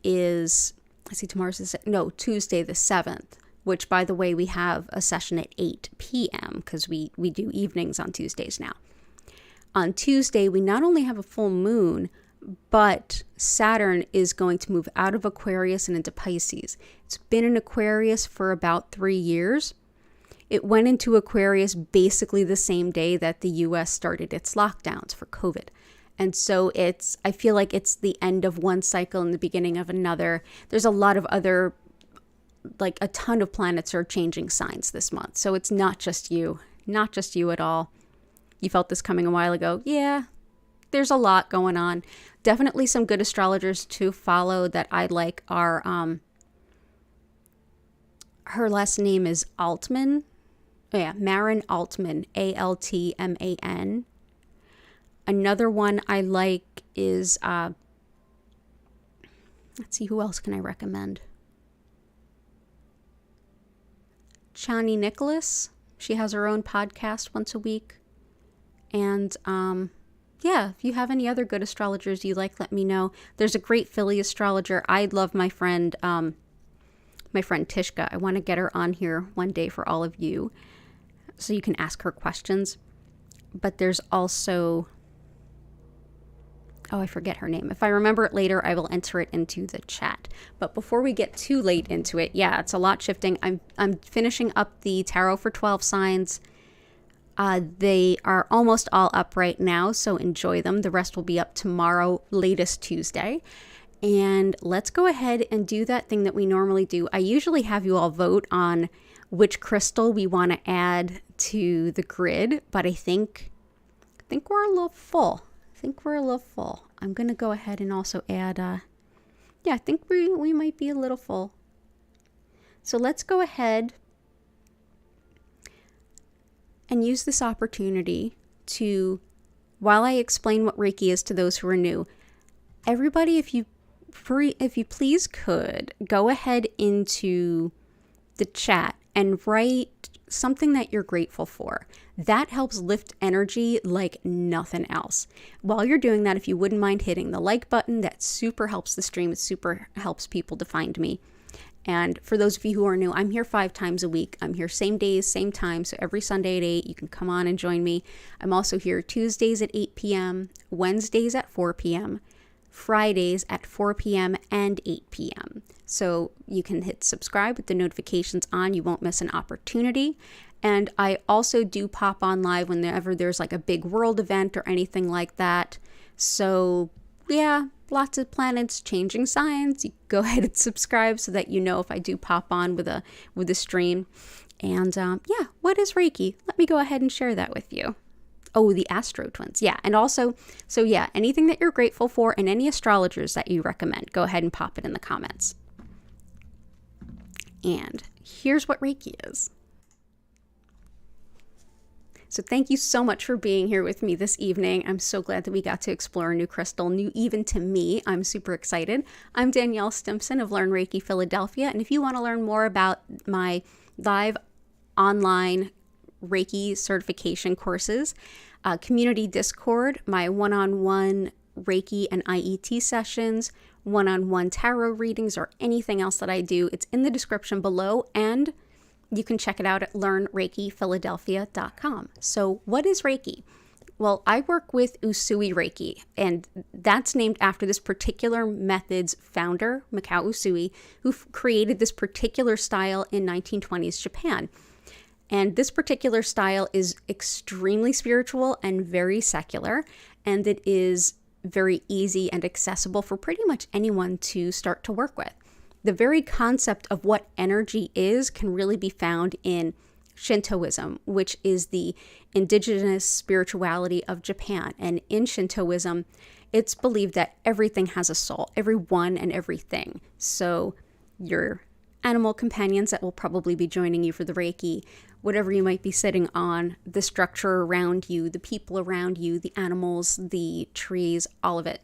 is, I see tomorrow's Tuesday the 7th, which, by the way, we have a session at 8 p.m. because we do evenings on Tuesdays now. On Tuesday, we not only have a full moon, But Saturn is going to move out of Aquarius and into Pisces. It's been in Aquarius for about 3 years. It went into Aquarius basically the same day that the US started its lockdowns for COVID. And so I feel like it's the end of one cycle and the beginning of another. There's a lot of other, like a ton of planets are changing signs this month. So it's not just you at all. You felt this coming a while ago. Yeah, there's a lot going on. Definitely some good astrologers to follow that I like are, her last name is Altman. Oh yeah, Marin Altman, Altman. Another one I like is, let's see, who else can I recommend? Chani Nicholas. She has her own podcast once a week. And yeah, if you have any other good astrologers you like, let me know. There's a great Philly astrologer. I love my friend Tishka. I want to get her on here one day for all of you so you can ask her questions. But there's also, I forget her name. If I remember it later, I will enter it into the chat. But before we get too late into it, yeah, it's a lot shifting. I'm finishing up the Tarot for 12 signs. They are almost all up right now, so enjoy them. The rest will be up tomorrow, latest Tuesday. And let's go ahead and do that thing that we normally do. I usually have you all vote on which crystal we want to add to the grid, but I think we're a little full. I'm going to go ahead and also add, I think we might be a little full. So let's go ahead and use this opportunity to, while I explain what Reiki is to those who are new, everybody, if you please could, go ahead into the chat and write something that you're grateful for. That helps lift energy like nothing else. While you're doing that, if you wouldn't mind hitting the like button, that super helps the stream. It super helps people to find me. And for those of you who are new, I'm here 5 times a week. I'm here same days, same time. So every Sunday at 8, you can come on and join me. I'm also here Tuesdays at 8 p.m., Wednesdays at 4 p.m., Fridays at 4 p.m. and 8 p.m. So you can hit subscribe with the notifications on. You won't miss an opportunity. And I also do pop on live whenever there's like a big world event or anything like that. So yeah, lots of planets changing signs. You go ahead and subscribe so that you know if I do pop on with a stream. And yeah, what is Reiki? Let me go ahead and share that with you. Oh, the Astro Twins. Yeah. And also, so yeah, anything that you're grateful for and any astrologers that you recommend, go ahead and pop it in the comments. And here's what Reiki is. So thank you so much for being here with me this evening. I'm so glad that we got to explore a new crystal, new even to me. I'm super excited. I'm Danielle Stimpson of Learn Reiki Philadelphia. And if you want to learn more about my live online Reiki certification courses, community Discord, my one-on-one Reiki and IET sessions, one-on-one tarot readings, or anything else that I do, it's in the description below, and you can check it out at learnreikiphiladelphia.com. So what is Reiki? Well, I work with Usui Reiki, and that's named after this particular method's founder, Mikao Usui, who created this particular style in 1920s Japan. And this particular style is extremely spiritual and very secular, and it is very easy and accessible for pretty much anyone to start to work with. The very concept of what energy is can really be found in Shintoism, which is the indigenous spirituality of Japan. And in Shintoism, it's believed that everything has a soul, everyone and everything. So your animal companions that will probably be joining you for the Reiki, whatever you might be sitting on, the structure around you, the people around you, the animals, the trees, all of it.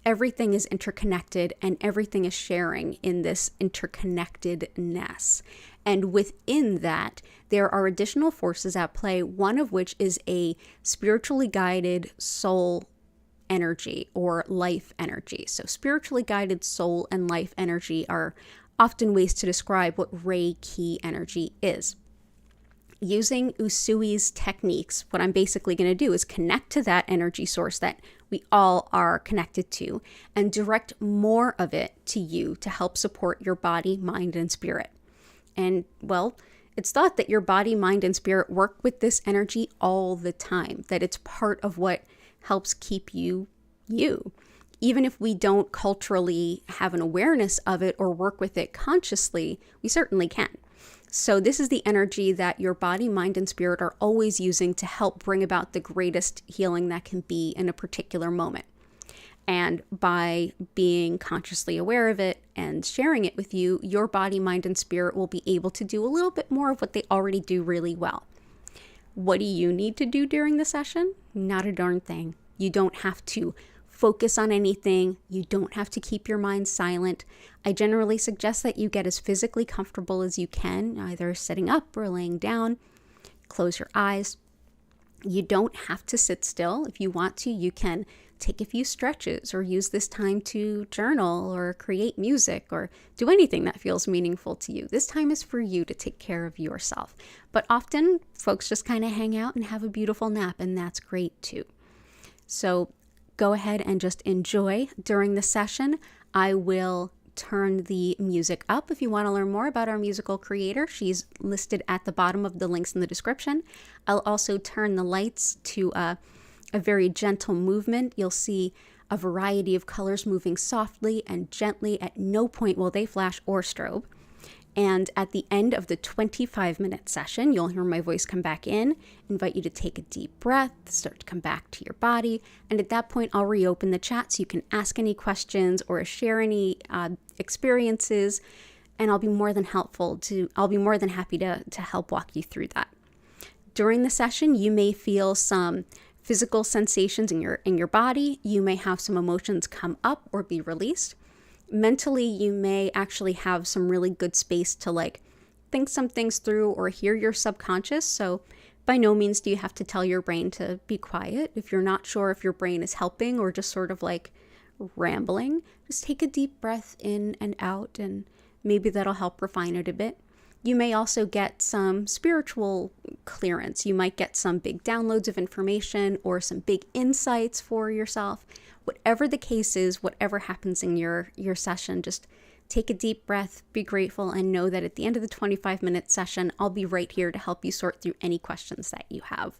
Everything is interconnected and everything is sharing in this interconnectedness. And within that, there are additional forces at play, one of which is a spiritually guided soul energy or life energy. So spiritually guided soul and life energy are often ways to describe what Reiki energy is. Using Usui's techniques, what I'm basically going to do is connect to that energy source that we all are connected to and direct more of it to you to help support your body, mind, and spirit. And well, it's thought that your body, mind, and spirit work with this energy all the time, that it's part of what helps keep you, you. Even if we don't culturally have an awareness of it or work with it consciously, we certainly can. So this is the energy that your body, mind, and spirit are always using to help bring about the greatest healing that can be in a particular moment. And by being consciously aware of it and sharing it with you, your body, mind, and spirit will be able to do a little bit more of what they already do really well. What do you need to do during the session? Not a darn thing. You don't have to focus on anything. You don't have to keep your mind silent. I generally suggest that you get as physically comfortable as you can, either sitting up or laying down. Close your eyes. You don't have to sit still. If you want to, you can take a few stretches or use this time to journal or create music or do anything that feels meaningful to you. This time is for you to take care of yourself. But often folks just kind of hang out and have a beautiful nap, and that's great too. So go ahead and just enjoy during the session. I will turn the music up. If you want to learn more about our musical creator, she's listed at the bottom of the links in the description. I'll also turn the lights to a very gentle movement. You'll see a variety of colors moving softly and gently. At no point will they flash or strobe. And at the end of the 25-minute session, you'll hear my voice come back in, invite you to take a deep breath, start to come back to your body. And at that point, I'll reopen the chat so you can ask any questions or share any experiences. And I'll be more than happy to help walk you through that. During the session, you may feel some physical sensations in your body. You may have some emotions come up or be released. Mentally, you may actually have some really good space to think some things through or hear your subconscious. So by no means do you have to tell your brain to be quiet. If you're not sure if your brain is helping or just sort of rambling, just take a deep breath in and out, and maybe that'll help refine it a bit. You may also get some spiritual clearance. You might get some big downloads of information or some big insights for yourself. Whatever the case is, whatever happens in your session, just take a deep breath, be grateful, and know that at the end of the 25-minute session, I'll be right here to help you sort through any questions that you have.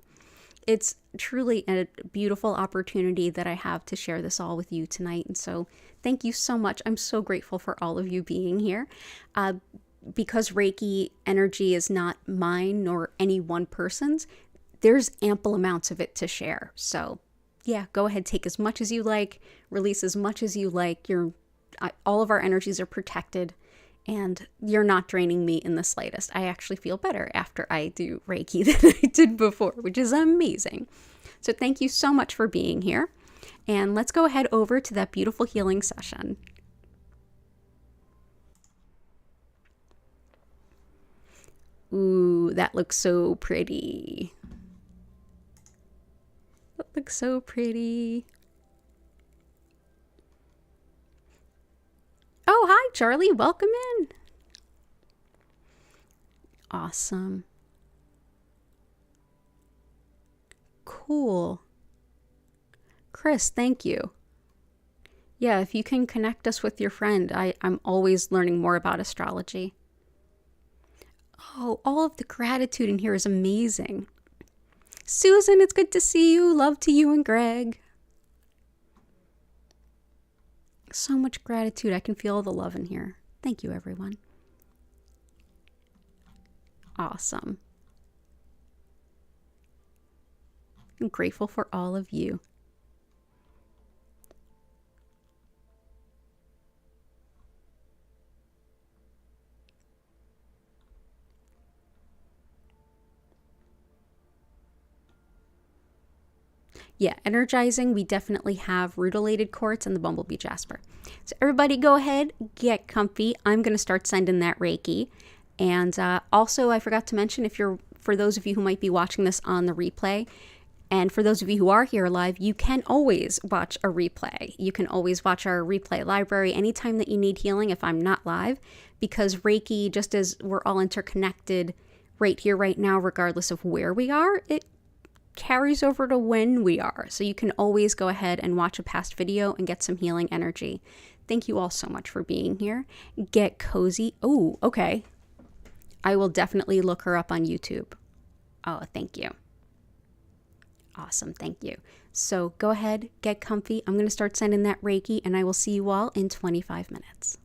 It's truly a beautiful opportunity that I have to share this all with you tonight. And so thank you so much. I'm so grateful for all of you being here. Because Reiki energy is not mine nor any one person's, there's ample amounts of it to share. So yeah, go ahead, take as much as you like, release as much as you like. All of our energies are protected, and you're not draining me in the slightest. I actually feel better after I do Reiki than I did before, which is amazing. So thank you so much for being here, and let's go ahead over to that beautiful healing session. Ooh, that looks so pretty. That looks so pretty. Oh, hi, Charlie. Welcome in. Awesome. Cool. Chris, thank you. Yeah, if you can connect us with your friend, I'm always learning more about astrology. Oh, all of the gratitude in here is amazing. Susan, it's good to see you. Love to you and Greg. So much gratitude. I can feel the love in here. Thank you, everyone. Awesome. I'm grateful for all of you. Yeah, energizing, we definitely have rutilated quartz and the bumblebee jasper. So everybody go ahead, get comfy. I'm going to start sending that Reiki. And also, I forgot to mention, for those of you who might be watching this on the replay, and for those of you who are here live, you can always watch a replay. You can always watch our replay library anytime that you need healing if I'm not live, because Reiki, just as we're all interconnected, right here, right now, regardless of where we are, it carries over to when we are. So you can always go ahead and watch a past video and get some healing energy. Thank you all so much for being here. Get cozy. Oh, okay. I will definitely look her up on YouTube. Oh, thank you. Awesome. Thank you. So go ahead, get comfy. I'm going to start sending that Reiki, and I will see you all in 25 minutes.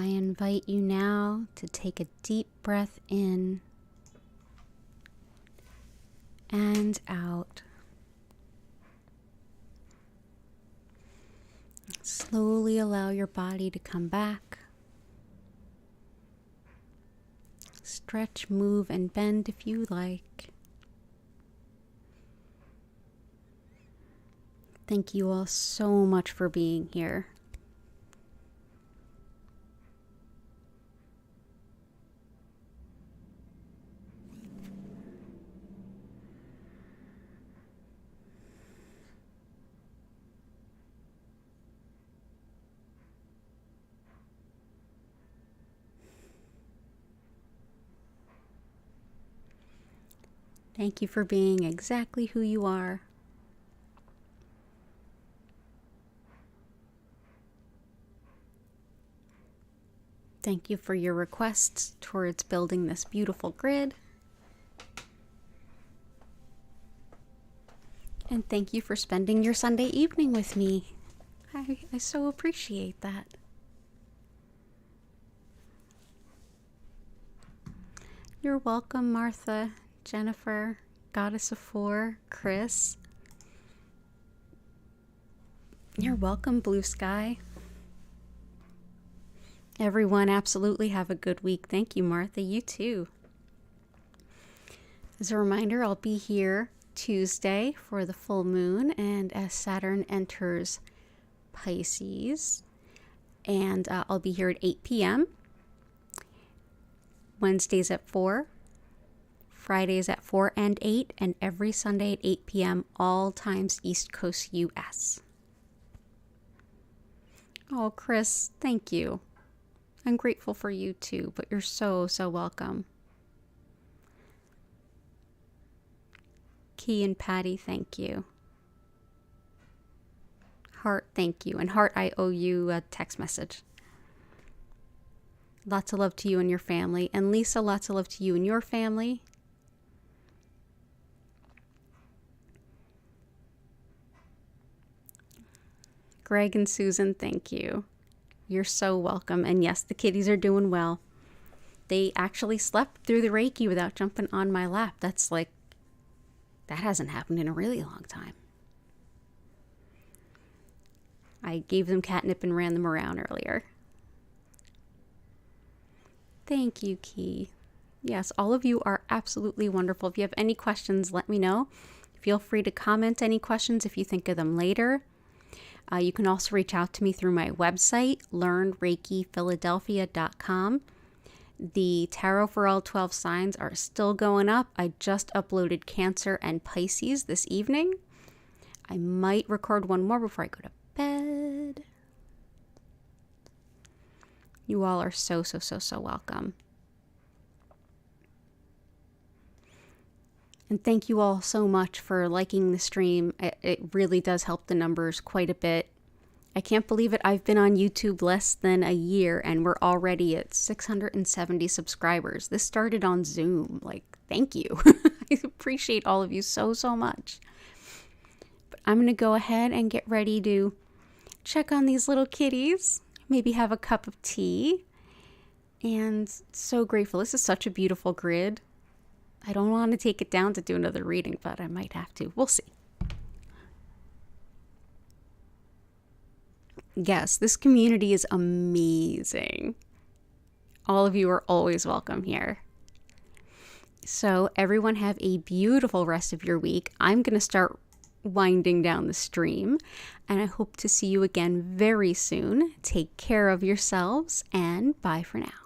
I invite you now to take a deep breath in and out. Slowly allow your body to come back. Stretch, move, and bend if you like. Thank you all so much for being here. Thank you for being exactly who you are. Thank you for your requests towards building this beautiful grid. And thank you for spending your Sunday evening with me. I so appreciate that. You're welcome, Martha, Jennifer, Goddess of Four, Chris. You're welcome, Blue Sky. Everyone, absolutely have a good week. Thank you, Martha. You too. As a reminder, I'll be here Tuesday for the full moon and as Saturn enters Pisces. And I'll be here at 8 p.m. Wednesdays at 4. Fridays at 4 and 8. And every Sunday at 8 p.m. all times East Coast US. Oh, Chris, thank you. I'm grateful for you too, but you're so, so welcome. Key and Patty, thank you. Heart, thank you. And Heart, I owe you a text message. Lots of love to you and your family. And Lisa, lots of love to you and your family. Greg and Susan, thank you. You're so welcome. And yes, the kitties are doing well. They actually slept through the Reiki without jumping on my lap. That hasn't happened in a really long time. I gave them catnip and ran them around earlier. Thank you, Key. Yes, all of you are absolutely wonderful. If you have any questions, let me know. Feel free to comment any questions if you think of them later. You can also reach out to me through my website, learnreikiphiladelphia.com. The Tarot for All 12 Signs are still going up. I just uploaded Cancer and Pisces this evening. I might record one more before I go to bed. You all are so, so, so, so welcome. And thank you all so much for liking the stream. It really does help the numbers quite a bit. I can't believe it. I've been on YouTube less than a year and we're already at 670 subscribers. This started on Zoom. Thank you. I appreciate all of you so, so much. But I'm going to go ahead and get ready to check on these little kitties. Maybe have a cup of tea. And so grateful. This is such a beautiful grid. I don't want to take it down to do another reading, but I might have to. We'll see. Yes, this community is amazing. All of you are always welcome here. So everyone have a beautiful rest of your week. I'm going to start winding down the stream, and I hope to see you again very soon. Take care of yourselves, and bye for now.